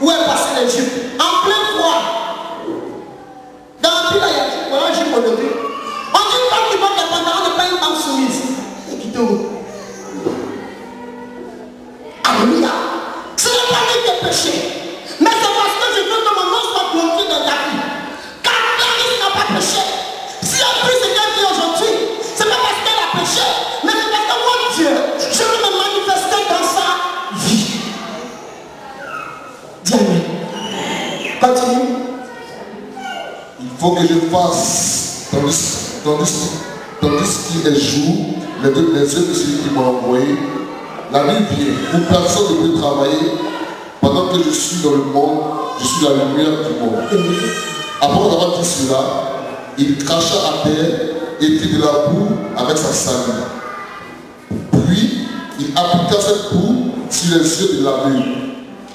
S1: Où est passé les jupes? En plein froid. Dans le pays, il y a un jupe aujourd'hui. On dit une femme qui porte des pantalons n'est pas une femme soumise. Et qui tourne. Alléluia. Ce n'est pas lui qui a péché. Mais c'est parce que je veux que mon nom soit glorifié dans ta vie. Car Clarisse n'a pas péché. Si elle prie ce qu'elle dit aujourd'hui, c'est pas parce qu'elle a péché, mais c'est parce que mon Dieu, je veux me manifester dans sa vie. Dis Amen. Continue.
S2: Il faut que je fasse, tandis qu'il est jour, les yeux de celui qui m'a envoyé, la nuit vient, où personne ne peut travailler. Pendant que je suis dans le monde, je suis la lumière du monde. Après avoir dit cela, il cracha à terre et fit de la boue avec sa salive. Puis il appliqua cette boue sur les yeux de l'aveugle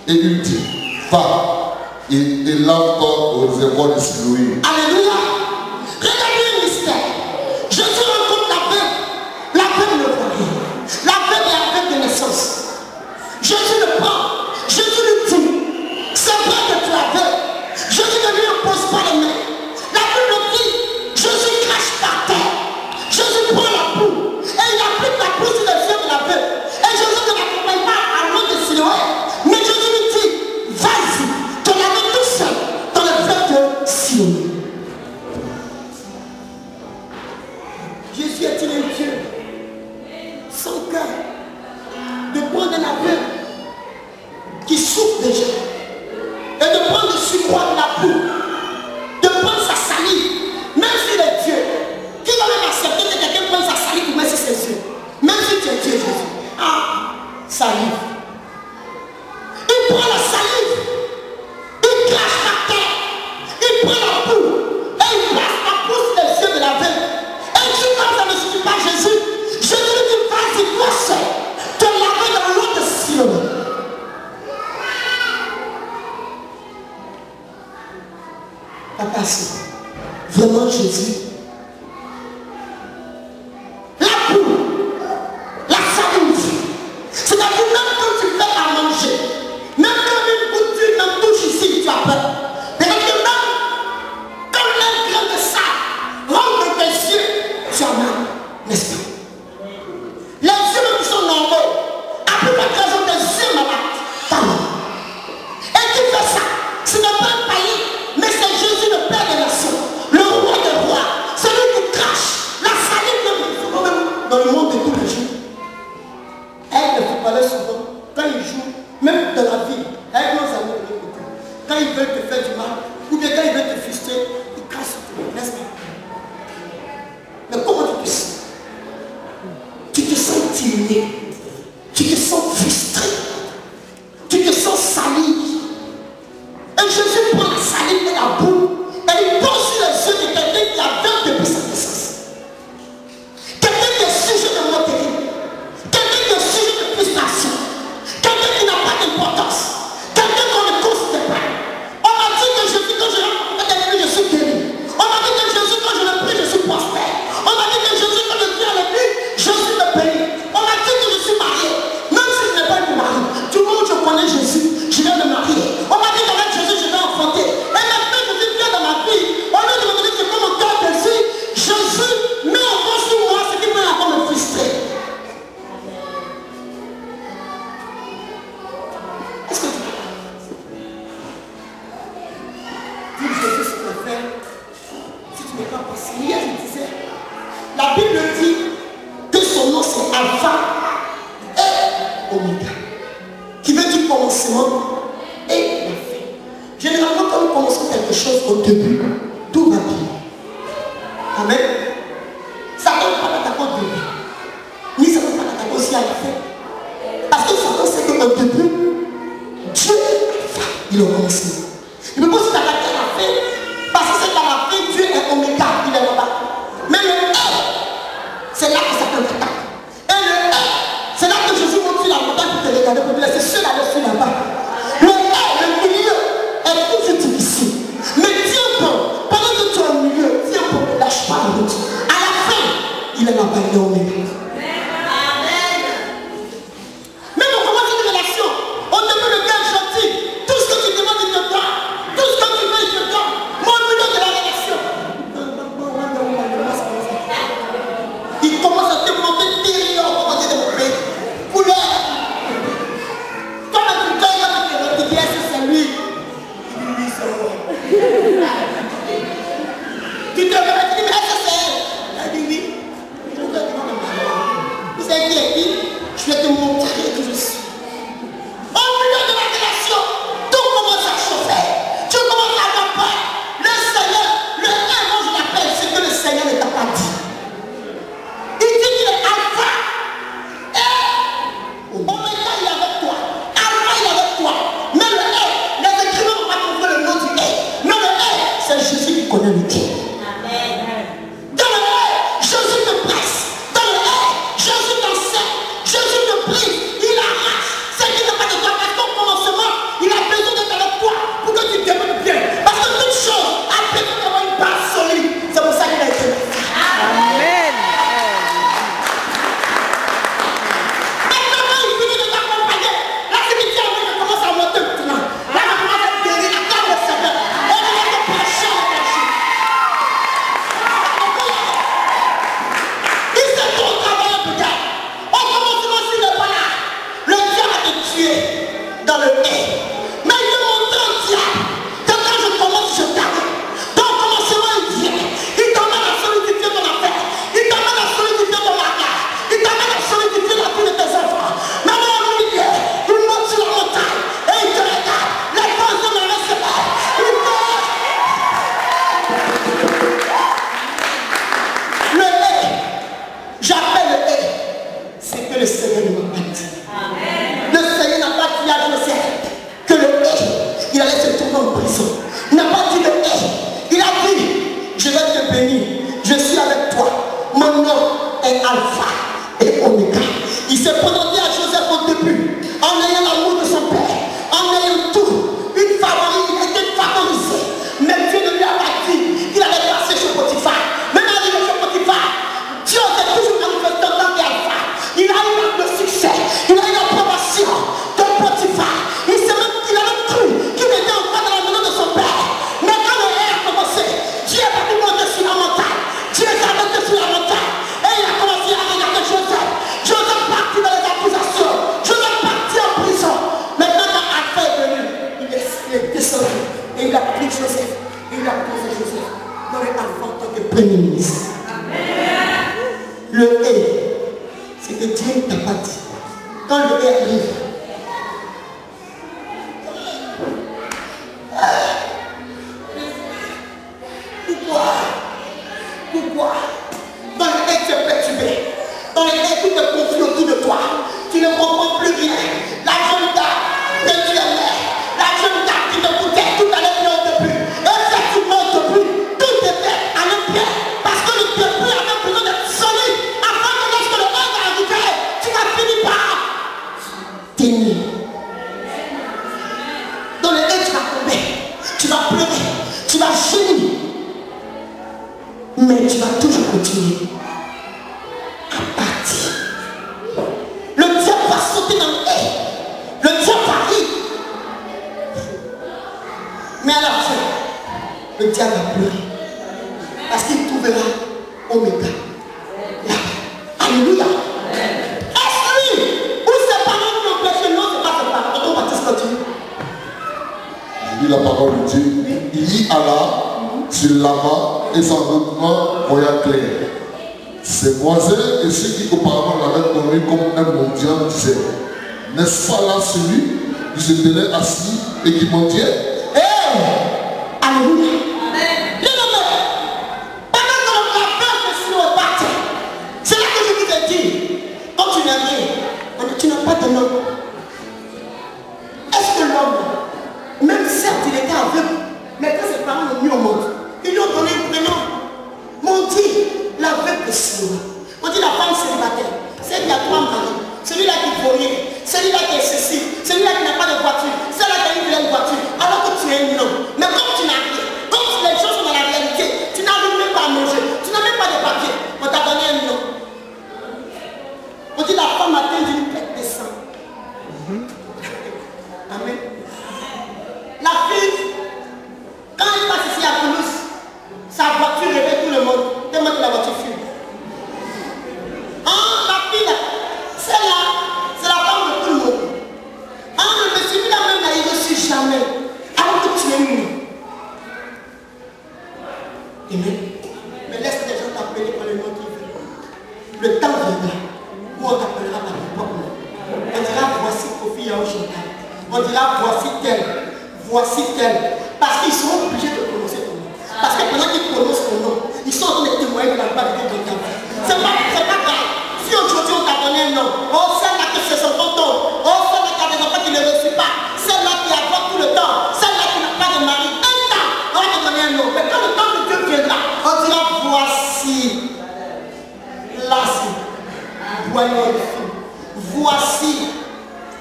S2: et il dit, va et lave-toi au réservoir de Siloé.
S1: Alléluia. Regardez le mystère. Jésus rencontre l'aveugle. L'aveugle ne voit rien. L'aveugle est aveugle de naissance. Jésus le prend. Jésus lui dit, c'est vrai que tu es aveugle. Jésus ne lui impose pas les mains. L'aveugle le dit, Jésus crache par terre. Jésus prend la boue et il applique la boue sur les yeux de l'aveugle. Et Jésus ne l'accompagne pas à l'eau de Siloé. Mais Jésus lui dit, vas-y, te laver tout seul dans le fleuve de Siloé. Jésus est-il un Dieu sans cœur de prendre un aveugle qui souffre déjà et de prendre le surcroît de la boue, de prendre sa salive, même s'il est Dieu, qui va même accepter que quelqu'un prenne sa salive pour mettre sur ses yeux, même si tu es Dieu, Jésus. Ah, salive. Il prend la salive, il crache la terre, il prend la boue et il place la boue sur les yeux de l'aveugle. Et Dieu, comme ça ne suffit pas Jésus, Jésus lui dit, vas-y, toi seul, te laver dans l'eau de Siloé. Papa, c'est vraiment Jésus. La boue, la salive, c'est-à-dire même quand tu fais à manger, même quand une goutte d'huile en touche ici, tu as peur. C'est-à-dire que même quand un grain de sable rentre dans tes yeux, tu as mal, n'est-ce pas? Les yeux même qui sont normaux, à plus de raison des yeux malades, t'as mal. Et qui fait ça? Ce n'est pas un païen, mais c'est Jésus, le Père des nations, le roi des rois, celui qui crache la salive même dans le monde de tous les jours. Elle, le footballeur souvent, quand il joue, même dans la vie, avec nos amis de l'autre côté, quand ils veulent te faire du mal, ou bien quand ils veulent te frustrer, ils crachent sur toi, n'est-ce pas? Mais comment tu te sens? Tu te sens timide, tu te sens frustré, tu te sens sali. Et Jésus prend la salive et la boue et il pose sur les yeux de quelqu'un qui a veille depuis sa naissance. Quelqu'un qui est sujet de moquerie, quelqu'un qui est sujet de frustration, quelqu'un qui n'a pas d'importance, quelqu'un qu'on ne considère pas. On m'a dit que Jésus, quand je l'ai je suis guéri. On m'a dit que Jésus, quand je le prie, je suis prospère. On m'a dit que Jésus, quand je viens avec lui, je suis le béni. On m'a dit que je suis marié, même si je n'ai pas eu de mari. Tout le monde, je connais Jésus, je vais me marier. On m'a dit qu'avec Jésus, je vais enfanter. Et maintenant, Jésus vient dans ma vie. Au lieu de me dire que comme mon cœur désire, Jésus met en face sur moi ce qui peut encore me frustrer. Est-ce que tu peux dire Jésus ce que faire si tu n'es pas possible? Hier, je disais, la Bible dit que son nom c'est Alpha et Oméga, qui veut dire commencement et la fin. Généralement, quand nous commençons quelque chose au début, tout va bien. Amen. Ça ne va pas t'attaquer au début, ni ça ne va pas t'attaquer aussi à la fin. Parce que Satan sait qu'au début, Dieu il est au commencement. Il ne peut pas se t'attaquer à la fin, parce que c'est qu'à la fin, Dieu est Oméga, il est là-bas. Mais le c'est là que Satan t'attaque. Et le c'est là que Jésus monte sur la montagne pour te regarder, pour te laisser seul à dessus là-bas. Le milieu est plus difficile. Mais tiens bon, pendant que tu es au milieu, tiens bon, ne lâche pas la route. À la fin, il est là-bas, il est au milieu. Même on commence une relation, on demande le gars gentil, tout ce que tu demandes, il te donne. Tout ce que tu veux, il te donne. Moi, au milieu de la relation, il commence à te monter terrible, on va dire de mon pays. Couleur. Quand tu donnes, tu te dis, est-ce que c'est lui? Oui, c'est moi. Tu te réveilles, tu dis, mais est-ce que c'est elle? Elle dit oui. Pourquoi tu vas me demander? J'appelle le haie. C'est que le Seigneur ne m'a pas dit. Le Seigneur n'a pas dit à Joseph que le haie, il allait se trouver en prison. Il n'a pas dit le haie. Il a dit, je vais te bénir. Je suis avec toi. Mon nom est Alpha et Oméga. Il s'est présenté à Joseph au début, en ayant l'amour de son père, en ayant tout, une favori, il était favorisé. Mais Dieu ne lui a pas dit qu'il allait passer chez Potiphar. Même arrivé chez Potiphar, Dieu s'est toujours manifesté en tant qu'Alpha. Il a eu le succès, il a eu l'approbation de Potiphar. Il a même cru qu'il était encore dans la maison de son père. Mais quand le haie a commencé, Dieu est parti monter sur la montagne. Dieu est monté sur la montagne. Et il a commencé à regarder Joseph. Joseph partit dans les accusations. Joseph partit en prison. Maintenant, quand Alpha est venu, il est descendu. Et il a pris Joseph. Et il a posé Joseph dans les Alpha en tant que premier ministre. Le haie, c'est que Dieu ne t'a pas dit. Quand le haie arrive, pourquoi dans le haie tu es perturbé, dans le haie tout est confus autour de toi, tu ne comprends plus rien. La jeune dame que tu aimais, la jeune dame qui te coûtait, tout allait bien au début. Effectivement au début, tout était à bien, parce que le début avait besoin d'être solide, afin que lorsque le haie va arriver, tu vas finir par tenir. Dans le haie tu vas tomber, tu vas pleurer, tu vas gémir. Mais tu vas toujours continuer à partir. Le diable va sauter dans le haie. Le diable va rire. Mais à la fin, le diable va pleurer. Parce qu'il trouvera Oméga. Alléluia. Est-ce lui ou ses parents qui ont péché? Non, c'est pas ses parents. On Baptiste continue.
S2: Je lis la parole de Dieu. Il y alla, se lava et son vêtement voya clair. Ses voisins et ceux qui auparavant l'avaient connu comme un mendiant disaient, n'est-ce pas là celui qui se tenait assis et qui mendiait?
S1: Alléluia. Bien-aimé, pendant que la peur de Silo est partie, c'est là que je vous ai dit, quand tu n'as rien, tu n'as pas de nom. Est-ce que l'homme, même certes il était aveugle, mais quand ses parents l'ont mis au monde, ils lui ont donné un prénom. On dit l'aveugle de Silo. On dit la femme célibataire, celle qui a 3 maris, celui-là qui ne vaut rien, celui-là qui est ceci, celui-là qui n'a pas de voiture, celle-là qui a une belle voiture, alors que tu es un homme. Mais comme tu n'as rien, comme les gens sont dans la réalité, tu n'arrives même pas à manger, tu n'as même pas de papier, on t'a donné un nom. On dit la femme atteint d'une perte de sang. Amen. La fille, quand elle passe ici à Toulouse, sa voiture réveille tout le monde, tellement que la voiture fume. La fille là, celle-là, c'est la femme de tout le monde. Le monsieur là même là, il ne reçut jamais. Alors que tu es une. Amen. Mais laisse les gens t'appeler par le nom qu'ils veulent. Le temps viendra où on t'appellera par ton propre nom. On dira voici Kofi Yaoshinka. On dira voici tel. Voici tel. Parce qu'ils seront obligés de prononcer ton nom. Parce que pendant qu'ils prononcent ton nom, ils sont en train de témoigner de la part de Dieu dans ta vie. C'est pas grave. Si aujourd'hui on t'a donné un nom, celle-là qui se sent content, celle-là qui a des enfants qui ne réussissent pas, celle-là qui a tout le temps, celle-là qui n'a pas de mari, un temps, on va te donner un nom. Mais quand le temps de Dieu viendra, on dira voici. Là, c'est Boignon de fille. Voici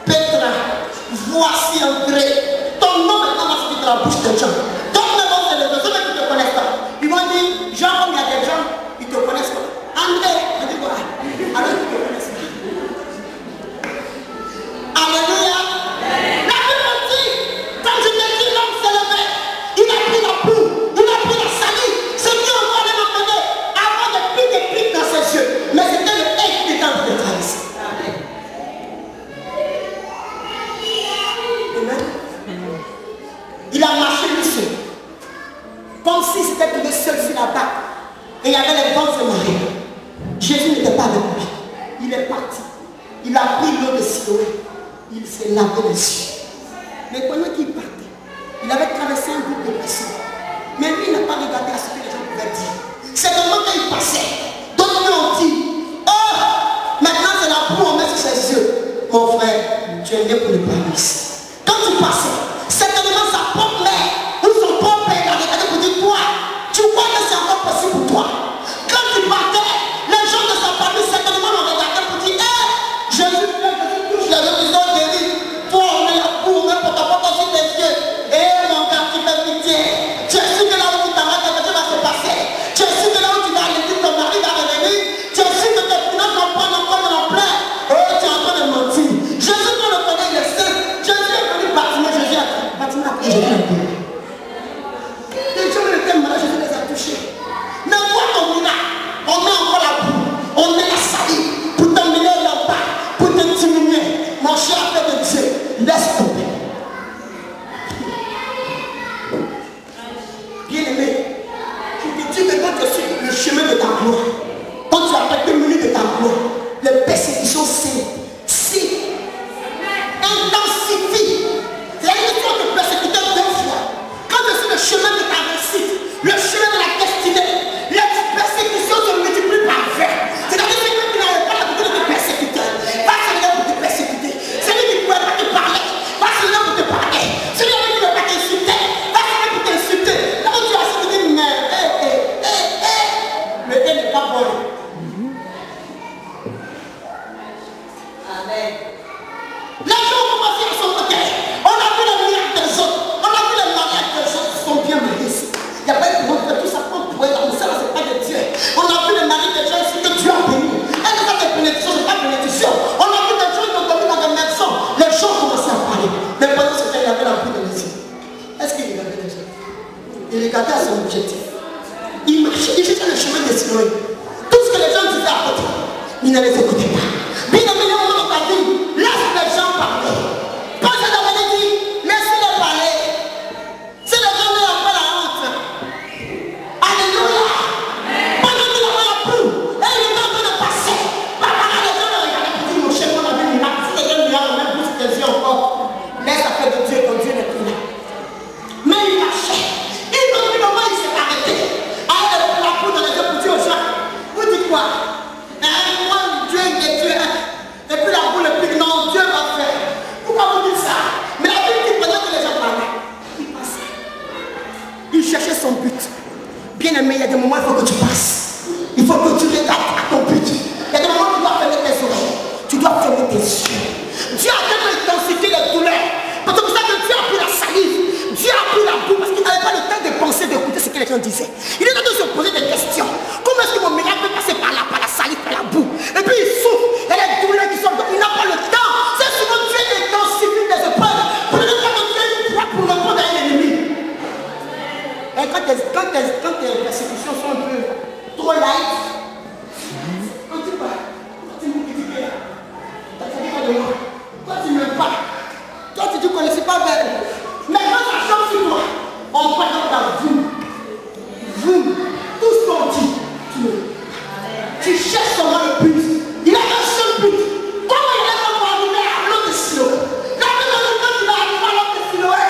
S1: Petra. Voici André. Ton nom maintenant va sortir de la bouche des gens. Donc le nom c'est les gens qui ne te connaissent pas. Ils vont dire, genre comme il y a des gens, ils ne te connaissent pas. André, on dit quoi? Alors ils ne te connaissent pas. Alléluia. La Bible dit, comme je t'ai dit, l'homme s'est levé. Il a pris la boue, il a pris la salive. Ce qui on allait m'amener avant de pique dans ses yeux. Mais c'était le haie qui était en train de traverser. Il a marché lui seul. Comme si c'était trouvé seul sur la barque. Et il y avait les vents et marées. Jésus n'était pas avec lui. Il est parti. Il a pris l'eau de Siloé. Il s'est lavé les yeux. Mais pendant qu'il partait, il avait traversé un groupe de personnes. Mais lui, il n'a pas regardé à ce que les gens pouvaient dire. C'est le moment qu'il passait. Donc ils ont dit, oh il ne les écoutait pas. Bien aimé, il y a un moment dans ta vie, laisse les gens parler. Quand ça t'a dit, laisse-les parler. C'est le temps de la la honte. Alléluia. Pendant qu'il avait la boue, et il est en train de passer. Papa, les gens le regardaient pour dire, mon chef, on a vu une miracle. Si quelqu'un regarde, même plus tes yeux encore. Laisse la paix de Dieu, ton Dieu n'est plus là. Mais il marchait. Il m'a dit comment il s'est arrêté. Alors, la boue dans les yeux pour dire aux gens, vous dites quoi? Moi, Dieu est Dieu. Et puis la boule est plus, non, Dieu va faire. Pourquoi vous dites ça? Mais la Bible dit pendant que les gens parlaient, il passait. Il cherchait son but. Bien aimé, il y a des moments où il faut que tu passes. Il faut que tu regardes à ton but. Il y a des moments où tu dois fermer tes oreilles. Tu dois fermer tes yeux. Dieu a tellement intensifié les douleurs. C'est pour ça que Dieu a pris la salive. Dieu a pris la boue parce qu'il n'avait pas le temps de penser, d'écouter ce que les gens disaient. Il est en train de se poser des questions. Comment est-ce que mon miracle peut passer par là, par la salive, par la boue? Et puis il souffre. Il y a des douleurs qui sont dedans. Il n'a pas le temps. C'est souvent Dieu intensifie des épreuves. Pour ne pas que Dieu nous croit pour répondre à un ennemi. Et quand tes persécutions sont un peu trop light, on dit pas. Tu me critiques. Tu as dit quoi de moi? Toi tu ne m'aimes pas. Toi tu ne connaissais pas belle. Mais quand ça change sur toi, on parle dans la boue. Tout ce qu'on dit, tu cherches seulement le but. Il a un seul but. Comment il est pour arriver à l'autre Siloé? La même quand il est arrivé à l'autre Siloé,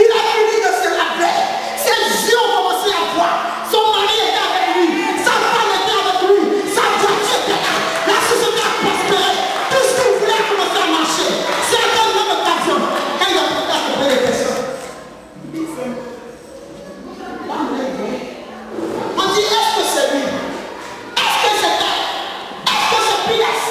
S1: il a fini de se laver. Ses yeux ont commencé à voir. Son mari était avec lui. Sa femme était avec lui. Sa voiture était là. La société a prospéré. Tout ce qu'il voulait a commencé à marcher. C'est un même occasion. Quand il a pris à se poser des questions. On dit, est-ce que c'est lui? Est-ce que c'est elle? Est-ce que c'est Pilas?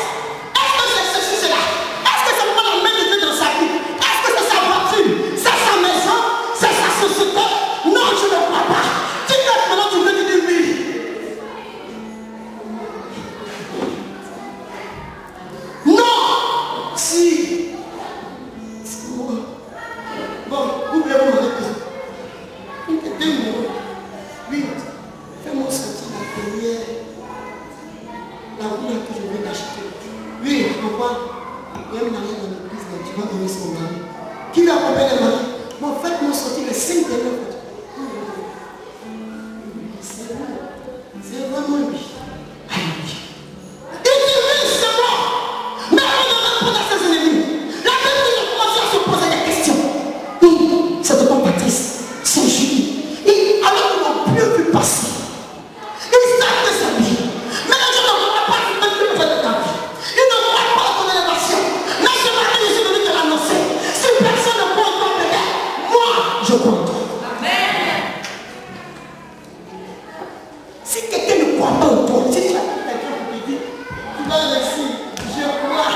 S1: Est-ce que c'est ceci, cela? Est-ce que c'est vraiment la main de Dieu dans sa vie? Est-ce que c'est sa voiture? C'est sa maison? C'est sa société? Non, je ne crois pas. Tu peux maintenant tu veux dire oui. Non! Si. Bon, oubliez-moi ma réponse. Il était 2 minutes. 8. Fais-moi sentir la première. La boule que je viens d'acheter. Oui, pourquoi? Il y a un mari dans l'église, mais tu vas donner son mari. Qui va accompagner le mari? Bon, faites-moi sortir les 5 dernières fois. C'est vraiment lui. Il dit oui, c'est moi. Mais on ne répond à ses ennemis. La Bible dit a commencé à se poser des questions. Oui, c'est de ton Patrice. C'est Julie. Alors qu'ils n'ont plus vu passer. Ils savent que c'est lui. Mais les gens ne voient pas ce que tu fais de ta vie. Ils ne voient pas ton élévation. Mais ce matin, je suis venu te l'annoncer. Si personne ne peut encore t'aider, moi, je compte. Si quelqu'un ne croit pas en toi, si tu as quelqu'un qui te dit, tu vas réussir, je crois.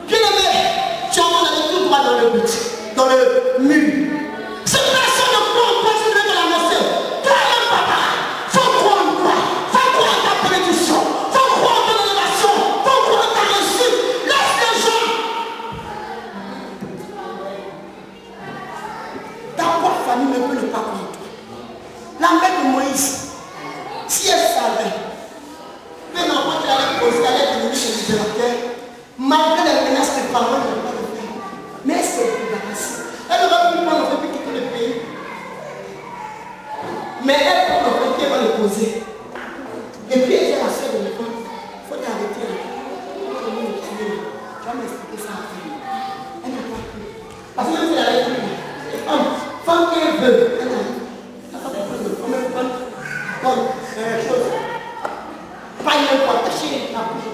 S1: Bien aimé, tu es en train d'aller tout droit dans le but, dans le mur. Si personne ne croit en toi, je vais te l'annoncer. Toi-même, papa, faut croire en toi. Faut croire en ta prédiction. Faut croire en ton élévation. Faut croire en ta réussite. Laisse les gens. Ta propre famille ne peut ne pas croire en toi. La mère de Moïse, si elle savait, même quand elle allait poser, elle allait devenir chez le directeur, malgré les menaces des parents, elle n'avait pas de faire. Mais elle s'est débarrassée. Elle aurait pu prendre le fait de quitter le pays. Mais elle prend le fait qu'elle va le poser. Et puis elle dit à la soeur de l'école, il faut t'arrêter. Tu vas m'expliquer ça après. Elle n'a pas cru. Parce que même si elle avait cru, femme qu'elle veut, elle arrive. Elle n'a pas besoin de femme, bonne chose. Pas n'importe acheter la bouche,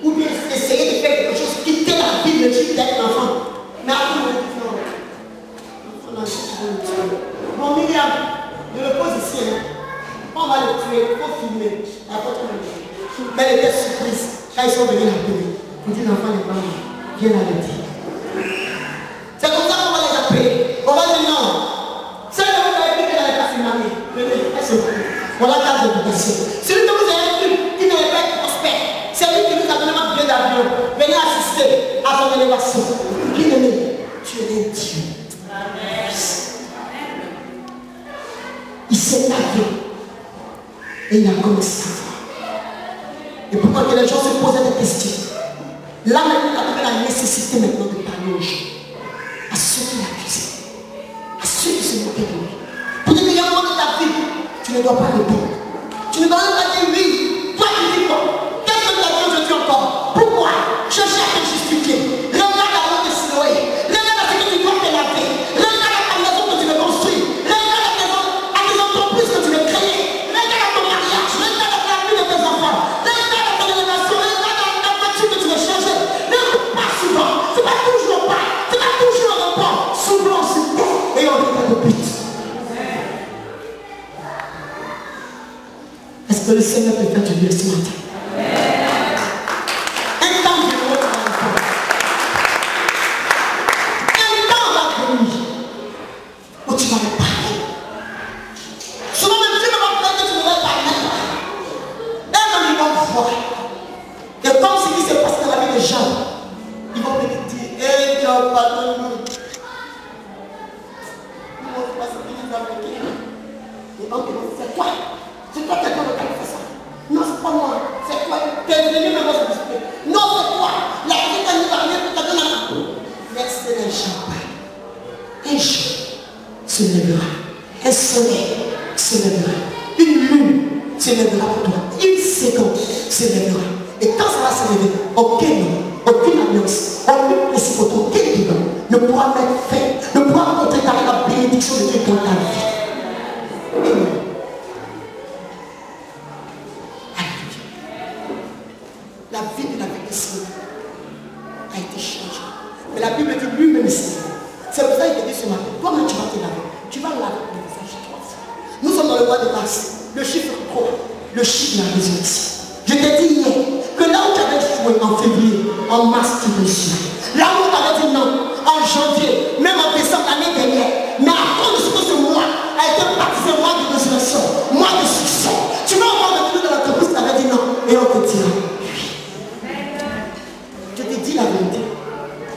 S1: ou bien essayer de faire quelque chose, quitter la vie de Dieu d'être l'enfant. Mais après, on va dire non. L'enfant, là, si tu veux le tuer. Bon, Myriam, je le pose ici. Hein. On va le tuer, il faut filmer. Après, on va le tuer. Mais elle était surprise. Quand ils sont venus l'appeler, ils disent l'enfant n'est pas mort. Viens la le dire. C'est comme ça qu'on va les appeler. On va dire non. Celle que vous avez dit qu'elle n'allait pas se marier. Venez, elle se prie. Voilà la carte d'éducation. Celui que vous avez vu qui n'avait pas été prospère, c'est lui qui nous a donné un billet d'avion. Venez assister à son élévation. Bien aimé, tu es un Dieu. Il s'est lavé et il a commencé à voir. Et pourquoi que les gens se posaient des questions. Là maintenant, il a trouvé la nécessité maintenant de parler aux gens. À ceux qui l'accusaient. À ceux qui se moquaient de lui. Pour dire qu'il y a un moment de ta vie, tu ne dois pas répondre. Tu ne dois même pas dire oui. Toi tu dis quoi? Qu'est-ce que tu as dit aujourd'hui encore? Pourquoi? Chercher à te justifier. Regarde la route de Siloé. Regarde à ce que tu dois te laver. Regarde à ta maison que tu veux construire. Regarde à tes entreprises que tu veux créer. Regarde à ton mariage. Regarde à la vie de tes enfants. Regarde à ton élévation. Regarde à la voiture que tu veux changer. Ne pas souvent. Ce n'est pas toujours pas. Ce n'est pas toujours un rapport. Souvent on se tait et on regarde le but. Est-ce que le Seigneur peut faire du bien ce matin? Un temps de votre enfant. Un temps va venir où tu vas me parler. Souvent même Dieu ne va pas que tu ne vas pas parler. Un homme, ils vont voir. Et comme ce qui se passe dans la vie des gens, ils vont me dire, hé Dieu, pardonne-nous. Ils vont se passer qu'ils nous ont vécu. Et donc, c'est toi. C'est toi quelqu'un de qui fait ça. Non, c'est pas moi. C'est toi. T'es venu me voir se disputer. Non, c'est toi. La vie t'a mis par rien pour te donner la peau. Laisse les gens parler. Un jour se lèvera. Un soleil se lèvera. Une lune se lèvera pour toi. Une seconde se lèvera. Et quand ça va se lever, aucun homme, aucune alliance, aucune précipité, aucun divin ne pourra mettre fin, ne pourra contrecarrer la bénédiction de Dieu dans ta vie. Amen. La vie de la bénédiction a été changée. Mais la Bible dit lui-même ici. C'est pour ça qu'il te dit ce matin, toi-même tu vas te laver. Tu vas laver le visage 3 fois. Nous sommes dans le mois de mars. Le chiffre 3, le chiffre de la résurrection. Je t'ai dit hier que là où tu avais joué en février, en mars tu réussis. Là où tu avais dit non, en janvier, même en décembre l'année dernière. Mais à cause de ce que ce mois a été baptisé mois de résurrection, mois de succès. Tu vas encore revenir dans l'entreprise, tu avais dit non. Et on te dira. Je te dis la vérité.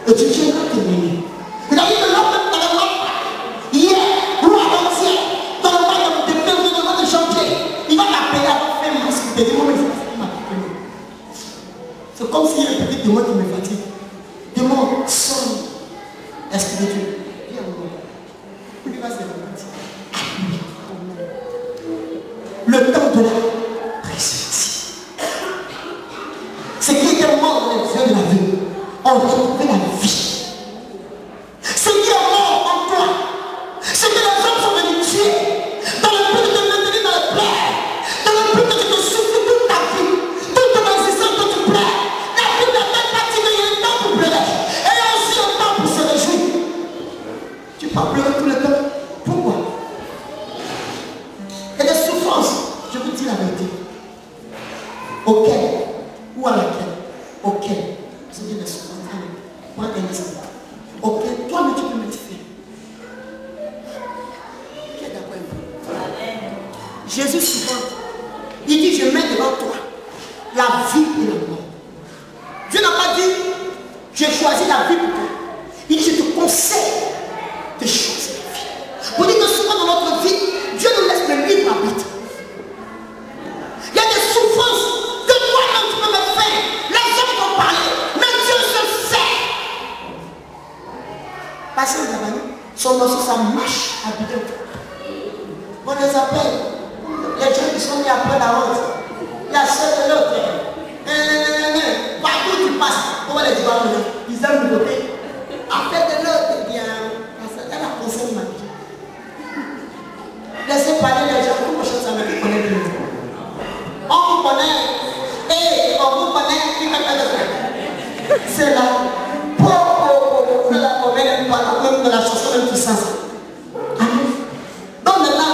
S1: Et tu viendras témoigner. Il a dit que l'homme dans le mois hier ou avant-hier, dans le mois de février, dans le mois de janvier, il va l'appeler avant fin mars. Il te dit, moi, c'est comme s'il y a un petit démon qui me fatigue. Démon, sonne. Est-ce que Dieu? Viens au monde. Il va se repartir. Le temps de la résurrection. Ce qui était mort dans les yeux de la vie, on retrouvé la vie. Ce qui est mort en toi, ce que les hommes sont venus tuer, dans le but de te maintenir dans le plaie, dans le but de te souffrir toute ta vie, toute ton existence que tu plais. La Bible n'a même pas dit qu'il y a un temps pour pleurer, et il y a aussi un temps pour se réjouir. Tu peux pleurer tout le temps. Pourquoi? Il y a des souffrances, je vous dis la vérité. Auquel ou à laquelle, auquel, c'est bien des souffrances. Moi, un instant. Auquel toi-même tu peux mettre fin. Qui est d'accord avec vous? Jésus souvent, il dit, je mets devant toi la vie et la mort. Dieu n'a pas dit, j'ai choisi la vie pour toi. Il dit, je te conseille de choisir la vie. Vous dites que souvent dans notre vie, Dieu nous laisse le libre arbitre. Il y a des souffrances que toi-même tu peux mettre fin. Les hommes vont parler, mais Dieu se sait. Parce que son morceau, ça marche à bidon. On les appelle. Les gens qui sont mis après la honte. Il y a ceux de l'autre. Partout où tu passes, on va les dire, ils aiment le côté. Après de l'autre, eh bien, elle a conseillé ma vie. Laissez parler les gens, comment je sais que vous connaissez le monde. On vous connaît, et on vous connaît, qui fait de faire. C'est là. C'est la mauvaise même de la chanson, même tout ça. Amen. Donc maintenant,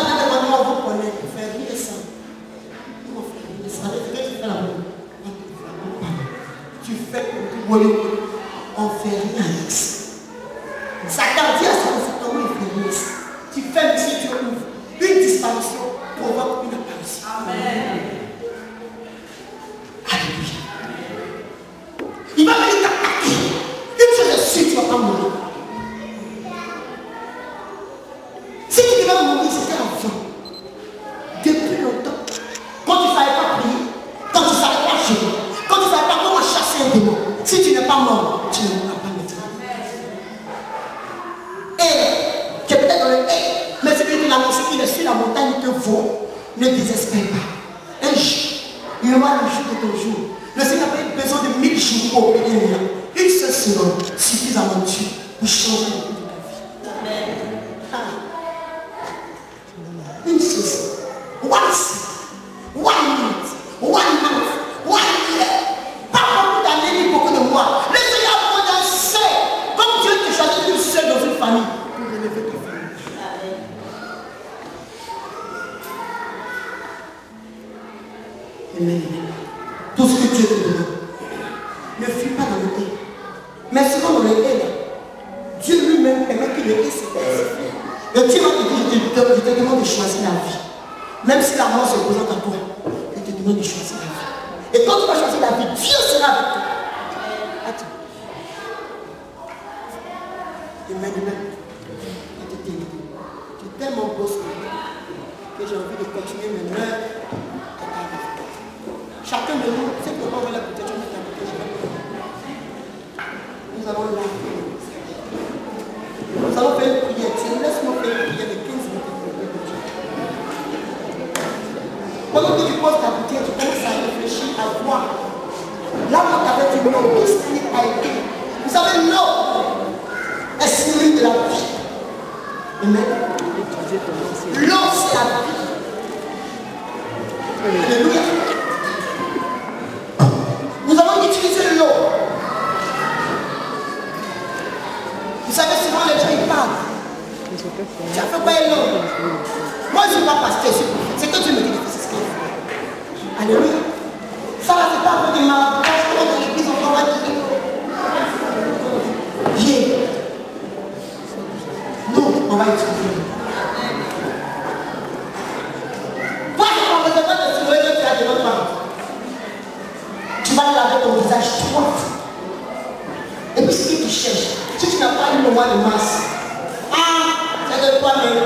S1: on vous connaît, vous faites rien ça. Comment faire rien ça? Tu fais la bonne. Tu fais comme tu veux. On fait rien avec ça. Satan dit à ça, comment il fait rien ça? Tu fais si tu ouvres. Une disparition provoque une apparition. Amen. Alléluia. Il va venir t'attaquer. Une chose est sûre, tu ne vas pas mourir. Si tu devais mourir, c'était avant. Depuis longtemps. Quand tu ne savais pas prier, quand tu ne savais pas gérer, démon. Si tu n'es pas mort, tu ne mourras pas maintenant. Et tu es peut-être dans le mais celui qui l'annonce qu'il est sur la montagne, il te vaut. Ne désespère pas. Un jour, il y aura le jour de ton jour. Le Seigneur n'a pas besoin de 1000 jours pour obéir. Une seule seconde suffit avant Dieu pour changer la vie de ta vie. Une seule seconde. One minute, 1 month, 1 year. Pas beaucoup d'années ni beaucoup de mois. Le Seigneur a besoin d'un seul. Comme Dieu te choisit une seule dans une famille pour élever ta famille. Amen. Tout ce que Dieu te donne, ne fuis pas dans le haie. Mais souvent dans le haie, Dieu lui-même permet que le haie se passe. Et Dieu va te dire, je te demande de choisir la vie. Même si la mort se présente à toi, je te demande de choisir la vie. Et quand tu vas choisir la vie, Dieu sera avec toi. Attends. Amen, amen. Tu es tellement beau que j'ai envie de continuer mes mains. Chacun de nous, c'est pourquoi on va la protection de ta protection. Nous allons la faire. Nous allons faire une prière. Laisse-moi faire une prière de 15 minutes. Pendant que tu poses ta prière, tu commences à réfléchir, à voir. Là où tu avais dit non, tout ce qui a été. Vous savez, non est synonyme de la vie. Amen. L'eau, c'est la vie. Alléluia. Nous allons utiliser l'eau. Vous savez, souvent les gens ils parlent. Tu as fait quoi l'eau? Moi je ne suis pas pasteur, c'est que tu me dis que c'est ce qu'il faut. Alléluia. Ça là, c'est pas un peu de ma pasteur dans l'église, on va dire. Viens. Nous, on va utiliser l'eau. Toi, je ne vais pas te soulever que tu as de l'autre part. Tu vas laver ton visage 3 fois. Et puis si tu cherches, si tu n'as pas eu le mois de mars, c'est de toi-même.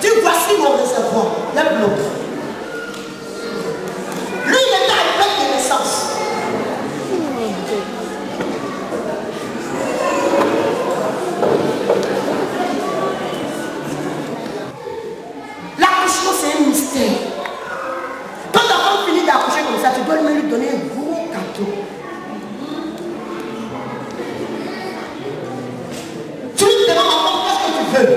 S1: Tu voici mon réservoir, le bloc. Lui, il est à peine de naissance. L'accouchement, c'est un mystère. Quand ta femme finit d'accoucher comme ça, tu dois même lui donner un gros cadeau. Tu lui demandes encore qu'est-ce que tu veux.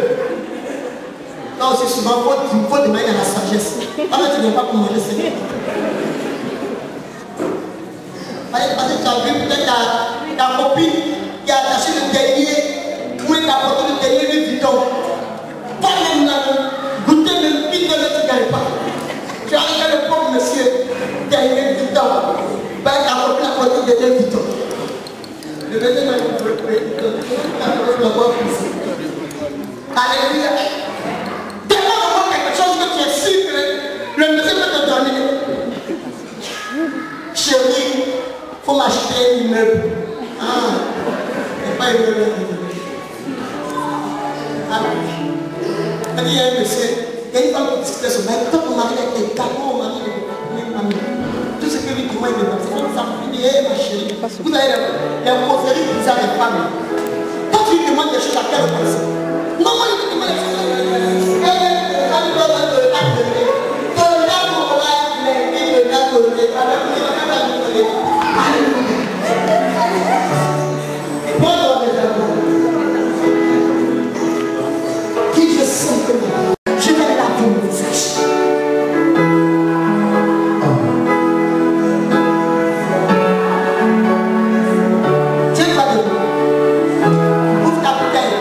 S1: Non, c'est souvent il faut demander à la sagesse. Alors tu ne viens pas pour manger, c'est bien. Parce que tu as vu peut-être ta copine qui a attaché le dernier, ou elle a apporté le dernier le bidon. Pas même goûter le bidon, tu ne gagnes pas. Tu as regardé le pauvre monsieur, dernier bidon. Ta copine a apporté le dernier bidon. Le deuxième a apporté le bidon. Alléluia. Demande-moi quelque chose que tu es sûr que le monsieur peut te donner. Chérie, il faut m'acheter un immeuble. Pas un immeuble. Il y a un monsieur, il y a une femme qui discutait sur moi. Quand mon mari était gâteau, mon mari était tout ce que lui dit, moi, il me dit, c'est ça. Il dit, hé ma chérie, vous avez les causeries bizarres des femmes. Quand tu lui demandes des choses à quelle place? Non, moi, il te demande des choses. Qui je sais que je vais la voir mon visage. Tiens-toi debout. Ouvre ta bouteille.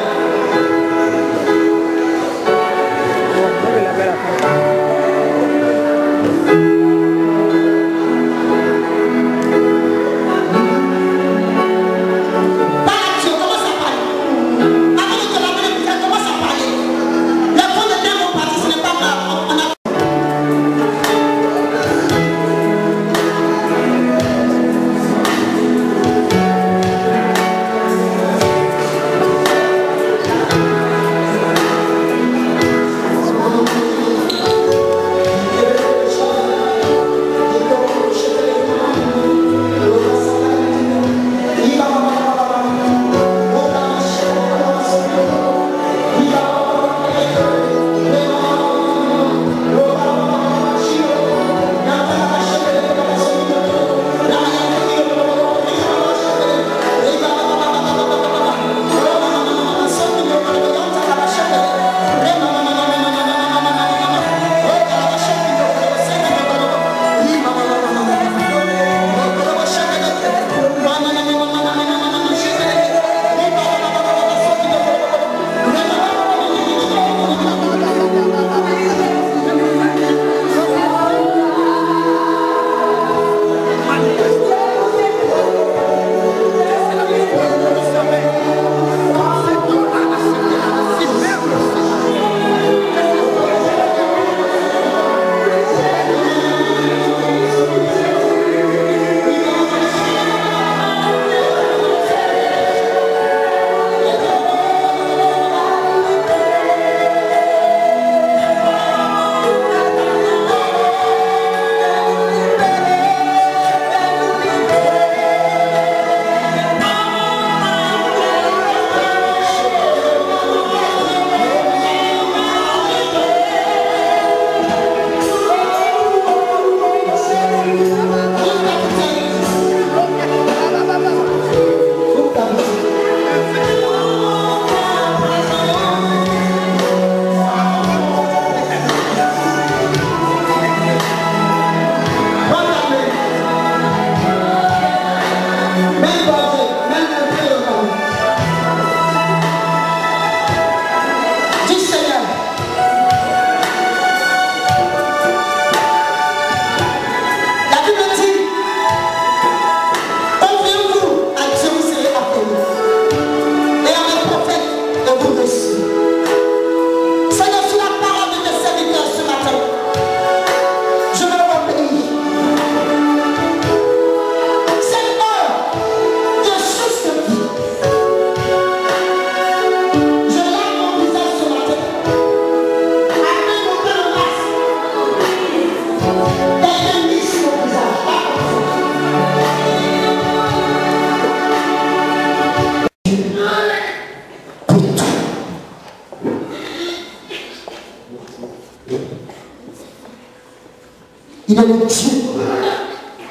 S1: Il est le Dieu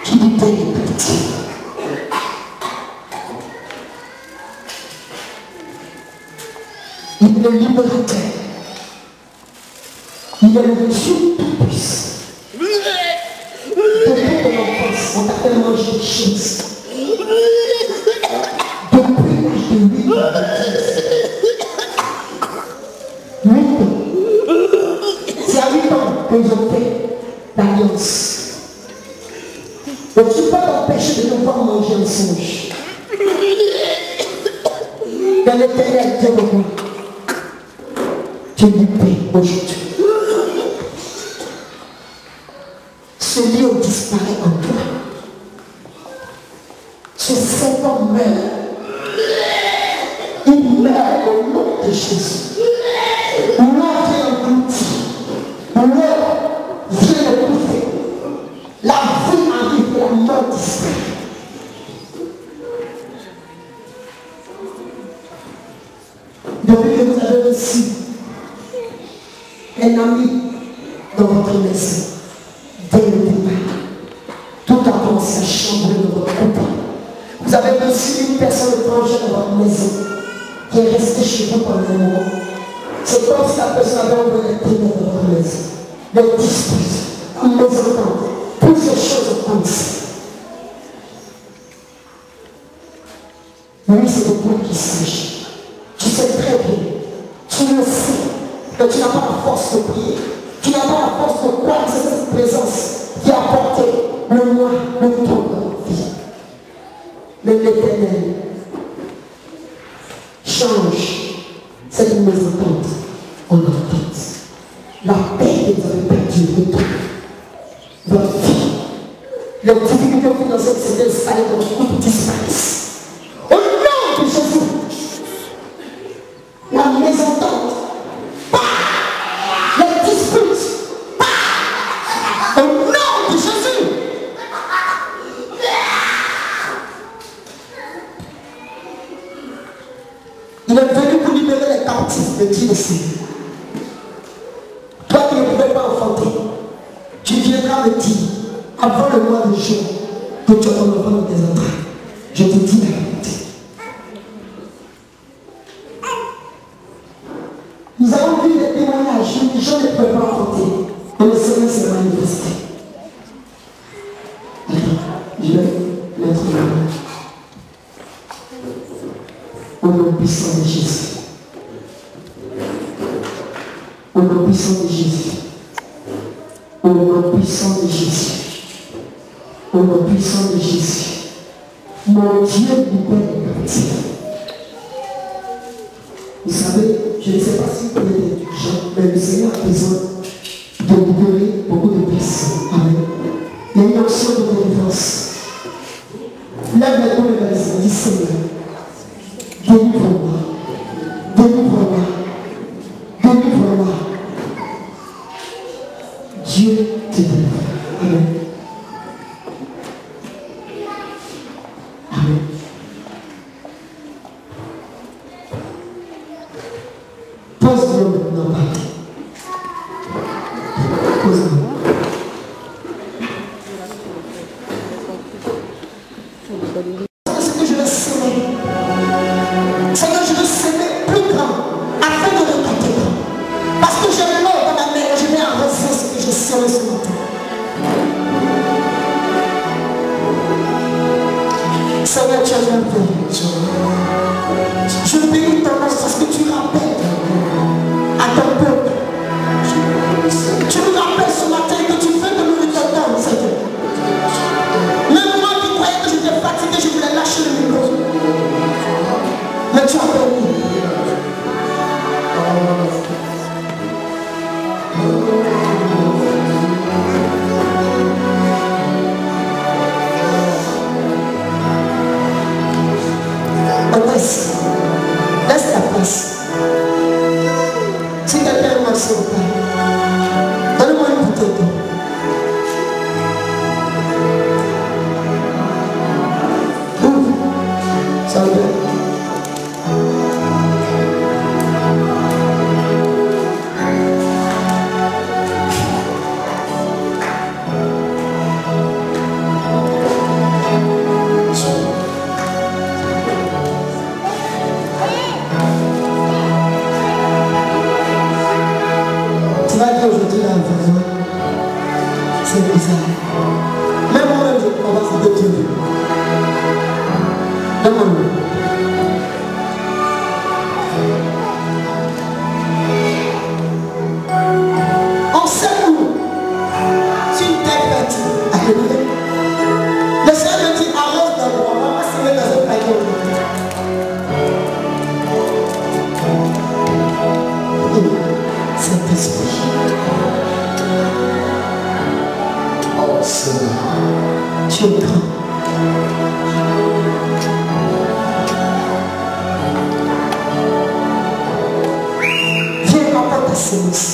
S1: qui libère les captifs. Il est le libérateur. Il est le Dieu tout-puissant. Depuis ton enfance, on t'a fait manger des choses. Depuis l'âge de 8 ans, 8 ans. C'est à 8 ans qu'ils ont fait l'alliance. Donc tu peux t'empêcher de nous voir manger un songe. Dans l'éternel Dieu de moi, tu lui paies aujourd'hui. Ce lion disparaît en toi. Ce serpent meurt. Il meurt au nom de Jésus. L'or vient engloutir. L'or vient le bouffer. La vie arrive et la mort disparaît. Depuis que vous avez reçu un ami dans votre maison, dès le départ, tout a commencé à chambrer dans votre couple. Vous avez reçu une personne étrangère dans votre maison qui est restée chez vous pendant un moment. C'est comme si la personne avait ouvert les prières dans votre maison. Les disputes, les mésententes, toutes ces choses comme ça. Lui, c'est de toi qui s'agit. Tu sais très bien, tu le sais, que tu n'as pas la force de prier, tu n'as pas la force de croire que c'est cette présence qui a apporté le noir, le tour de notre vie. Mais l'Éternel change cette mésentente en entente. La paix que vous avez perdue retrouve votre vie. Les difficultés financières qui s'étaient installées dans votre couple disparaissent. Au nom de Jésus, la mésentente, les disputes, au nom de Jésus. Il est venu pour libérer les captifs de Dieu ici. Toi qui ne pouvais pas enfanter, tu viendras me dire, avant le mois de juin, que tu as ton enfant dans tes entrailles. Je te dis la vérité. Nous avons vu des témoignages où les gens ne pouvaient pas enfanter, mais le Seigneur s'est manifesté. Je vais mettre le main. Au nom puissant de Jésus. Au nom puissant de Jésus. Au nom puissant de Jésus. Au nom puissant de Jésus. Mon Dieu libère les captifs. Vous savez, je ne sais pas si vous êtes des gens, mais le Seigneur a besoin de libérer beaucoup de personnes. Amen. Il y a une action de délivrance. Lève les mains vers le Seigneur, dis Seigneur, délivre-moi, délivre-moi, délivre-moi. Dieu te délivre. Amen. Amen. Pose-le maintenant, Papa. Pose-le. C'est que je veux s'aimer. C'est que je veux s'aimer plus grand, afin de le garder grand. Parce que j'ai l'eau dans la mer, je vais arroser ce que je serai ce matin. Seigneur, tu as bien fait. Je bénis ton nom parce que tu rappelles à ton peuple. Tu nous rappelles ce matin que tu fais de nous l'éternel, Seigneur. Même moi qui croyais que j'étais fatigué, je voulais lâcher le micro. Mais tu as permis. Laisse la place. Si quelqu'un a un morceau au pain, donne-moi une bouteille d'eau. Ça va bien. Tu vas dire aujourd'hui là, vraiment, c'est bizarre. Même moi-même, je commence à te dire. Donne-moi. Enseigne-nous sur une telle partie. Alléluia. Le Seigneur me dit, arrête d'abord, on va se mettre dans un panier. Saint-Esprit. Oh Seigneur, tu es grand. Viens apporter ta séance.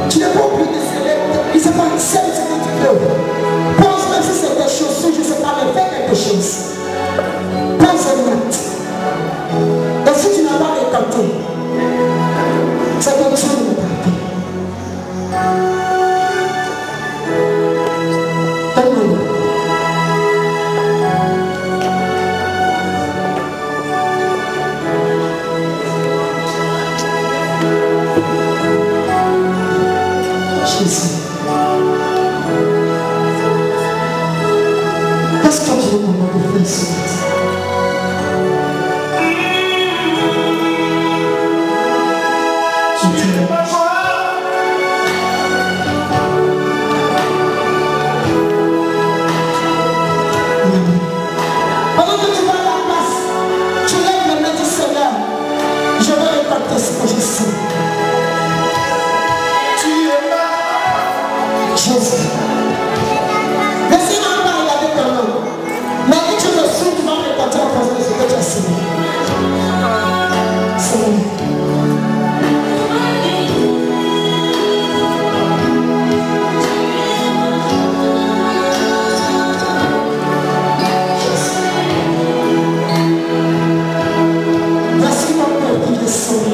S1: Tu n'es pas obligé de célébrer. Il ne sait pas celle ce que tu veux. Pense même si c'est des chaussures, je ne sais pas, mais fais quelque chose. Pense un acte. Et si tu n'as pas récolté, c'est que Dieu ne t'a pas. Donne-moi. Jésus. Qu'est-ce que tu veux me faire ce matin? Pendant que tu vas à la place, tu lèves les mains du Seigneur. Je vais récolter ce que je sens. Tu es là. Jésus. Laissez-moi pas regarder ton nom. Mais si tu me suis, tu vas récolter en fonction de ce que tu as semé. Seigneur. Voici mon peuple qui descend.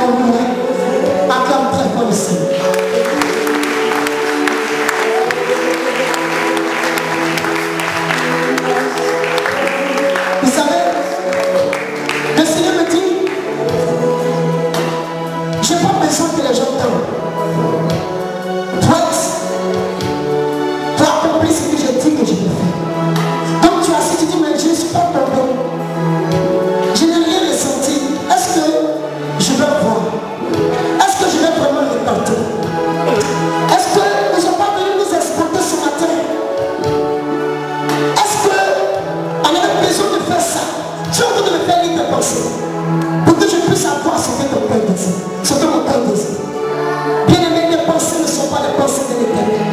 S1: Alléluia. Acclame très fort le Seigneur. Vous savez, le Seigneur me dit, je n'ai pas besoin que les gens t'aiment. Toi, tu accomplis ce que je dis que je vais faire. Donc tu as assis, tu dis, mais je ne suis pas tombé. Je n'ai rien ressenti. Est-ce que je vais voir? Est-ce que je vais vraiment le porter? Est-ce que nous ne sommes pas venus nous exporter ce matin? Est-ce qu'on avait besoin de faire ça? Tu as envie de me faire lire tes pensées pour que je puisse avoir ce que ton cœur désire, ce que mon cœur désire. Bien aimé, tes pensées ne sont pas les pensées de l'Éternel.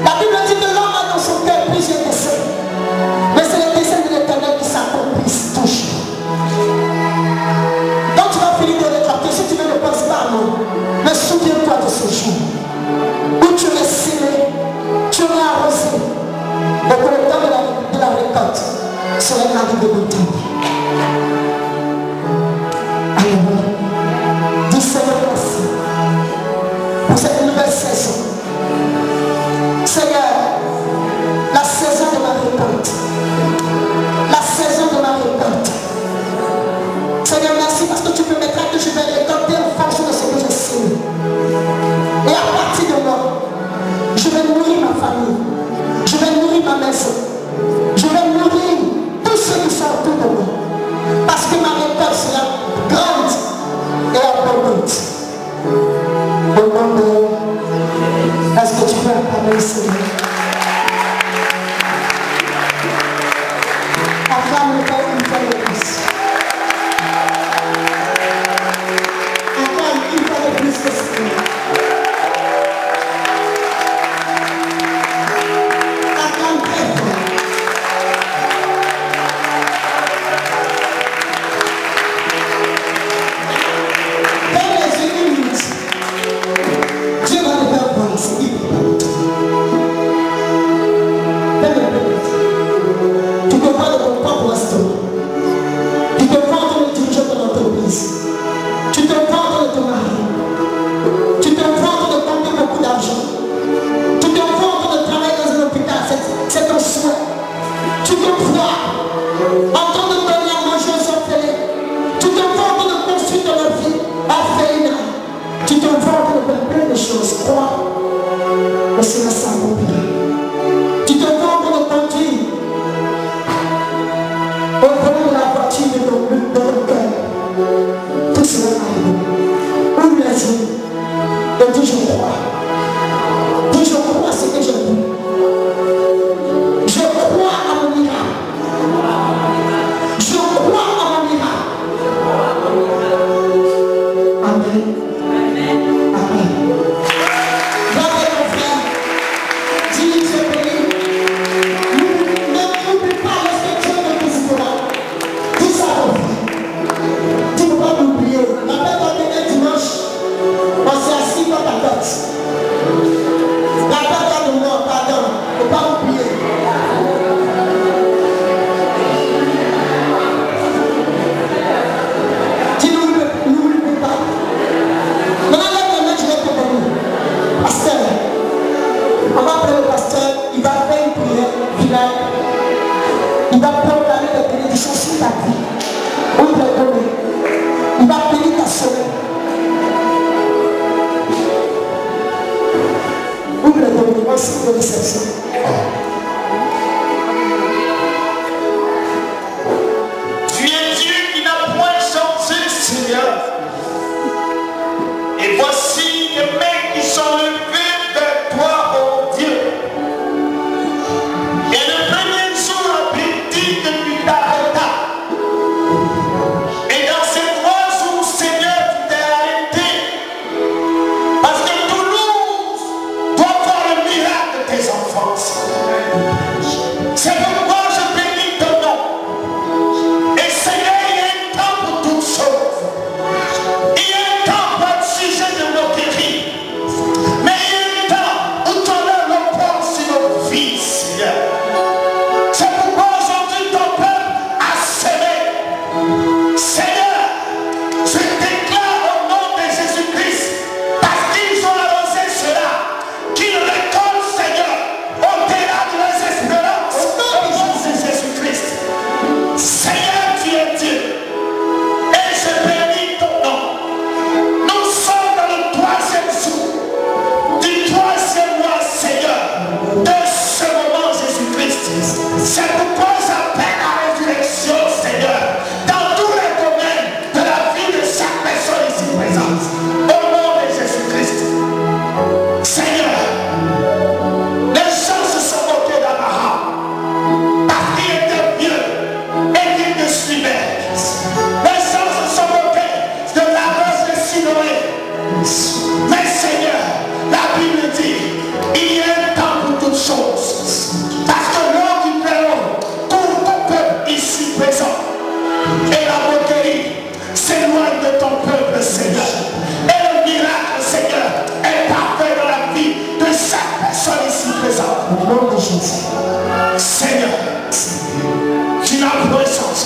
S1: La Bible dit que l'homme a dans son cœur plusieurs desseins, mais c'est les desseins de l'Éternel qui s'accomplissent toujours. Donc tu vas finir de rétracter. Si tu ne le penses pas à moi, mais souviens-toi de ce jour où tu aurais semé, tu aurais arrosé, et que le temps de la récolte serait arrivé de temps. Alléluia. Dis Seigneur, merci pour cette nouvelle saison. Seigneur, la saison de ma récolte. La saison de ma récolte. Seigneur, merci parce que tu permettras que je vais récolter en fonction de ce que je sais. Et à partir de moi, je vais nourrir ma famille. Je vais nourrir ma maison. Je vais nourrir tous ceux qui sont autour de moi. Parce que ma récolte sera grande et abondante. Au nom de... Est-ce que tu peux acclamer le Seigneur? Acclame le Père une fois de plus. Acclame une fois de plus le Seigneur. Acclame très fort. Ferme les yeux une minute. Dieu va le faire prendre. C'est libre. Tu peux voir de ton propre instant. Tu te vends de diriger ton entreprise. Tu te vends de ton mari. Tu te vends de compter beaucoup d'argent. Tu te vends de travailler dans un hôpital. C'est ton souhait. Tu te vois en train de donner à manger aux orphelins. Tu te vends de construire ton vie orphelinat. Tu te vends de faire plein de choses. Crois. Et cela s'accomplira. Tu te vends de conduire au volant de la voiture de ton cœur. Tout cela arrive. Ouvre les yeux et dis je crois. Dis je crois ce que j'ai vu. Je crois à mon miracle. Je crois à mon miracle. Amen. Amen. Regardez mon frère. Dis je prie. N'oublie pas le spectacle de Christ. Dis ça mon frère. Tu ne peux pas m'oublier. La fête a été dimanche. On s'est assis dans ta tête. La fête a de moi, pardon. Il ne faut pas oublier. Tu n'oublies pas. Maintenant, lève les mains, je vais te donner. Pasteur, on va appeler le pasteur. Il va faire une prière finale. Il va proclamer des bénédictions sur ta vie. On va donner. Il va bénir ta semaine. Ouvre le donner, un signe de réception.
S3: Tu es Dieu qui n'a point changé, Seigneur. Et voici les mains qui sont levées vers toi, oh Dieu. Et le premier jour, la Bible dit que tu t'arrêtas. Et dans ces 3 jours, Seigneur, tu t'es arrêté. Parce que Toulouse doit voir le miracle de tes enfants. C'est pourquoi je bénis ton nom. Et Seigneur, il y a un temps pour toutes choses. Il y a un temps pour être sujet de nos Mais Seigneur, la Bible dit, il y a un temps pour toutes choses. Parce que l'heure du Père, tout ton peuple ici présent, et la moquerie s'éloigne de ton peuple, Seigneur. Et le miracle, Seigneur, est parfait dans la vie de chaque personne ici présente. Au nom de Jésus. Seigneur, tu n'as point sens.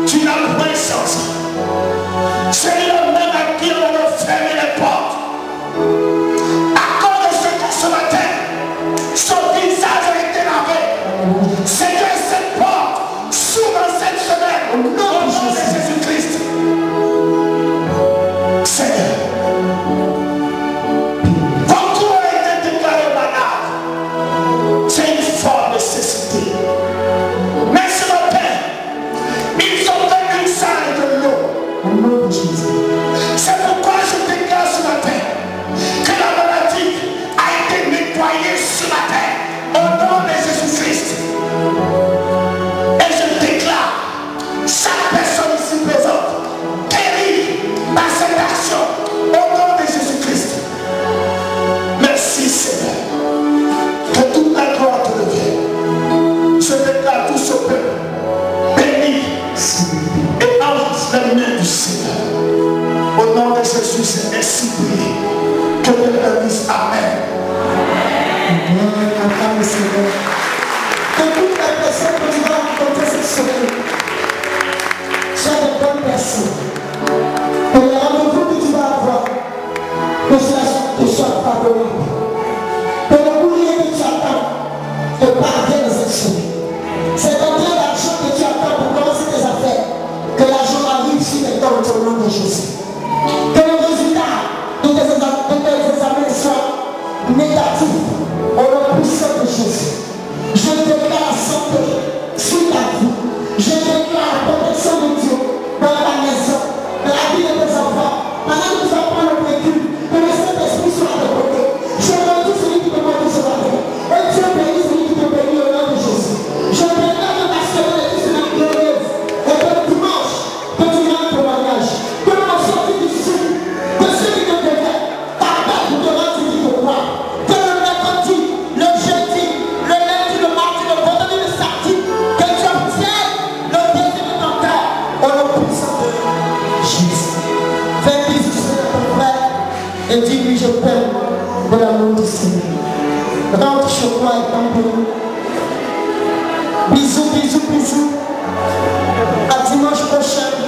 S3: Tu n'as point sens. C'est le même à qui on a fermé les portes. À cause de ce que ce matin, son visage a été lavé. Seigneur, cette porte s'ouvre dans cette semaine. Au nom de Jésus-Christ. Seigneur, beaucoup ont été déclarés malades. C'est une forte nécessité. Mais ce matin, ils ont donné ça et de l'eau. Au nom de Jésus. C'est pourquoi je déclare ce matin que la maladie a été nettoyée ce matin au nom de Jésus-Christ. Et je déclare chaque personne ici présente guérie par cette action au nom de Jésus-Christ. Merci Seigneur. Que toute la gloire te revienne. Je déclare tout ce peuple béni et entre les mains du Seigneur. Au nom de Jésus, c'est ainsi prié. Que Dieu te dise Amen.
S1: Amen, le Seigneur. Que toutes les personnes que tu vas rencontrer cette semaine soient de bonnes personnes. Que les rendez-vous que tu vas avoir, que cela te soit favorable. Que le courrier que tu attends te parvienne dans cette semaine. C'est entrée d'argent que tu attends pour commencer tes affaires. Que l'argent arrive sur les dents au nom de Jésus. Que le résultat de tes examens soit négatif au nom puissant de Jésus. Je déclare la santé sur ta vie. Je déclare la protection de Dieu dans ta maison, dans la vie de tes enfants. Pendant que tu vas prendre le véhicule, que le Saint-Esprit soit à tes côtés. Je bénis celui qui te bénit ce matin. Et Dieu bénit celui qui te bénit au nom de Jésus. Je déclare que ta semaine est une semaine glorieuse. Et que le dimanche, que tu rends témoignage. Que l'on sortit d'ici, que ceux qui te déveillent, t'appellent pour te rendre celui qui te croit. Que le mercredi, le jeudi, le lundi, le mardi, le vendredi, le samedi, que tu obtiennes le désir de ton cœur au nom puissant de Jésus. Fais bisous sur ton frère et dis-lui je t'aime de l'amour du Seigneur. Rentre chez toi et t'embellis. Bisous, bisous, bisous. À dimanche prochain.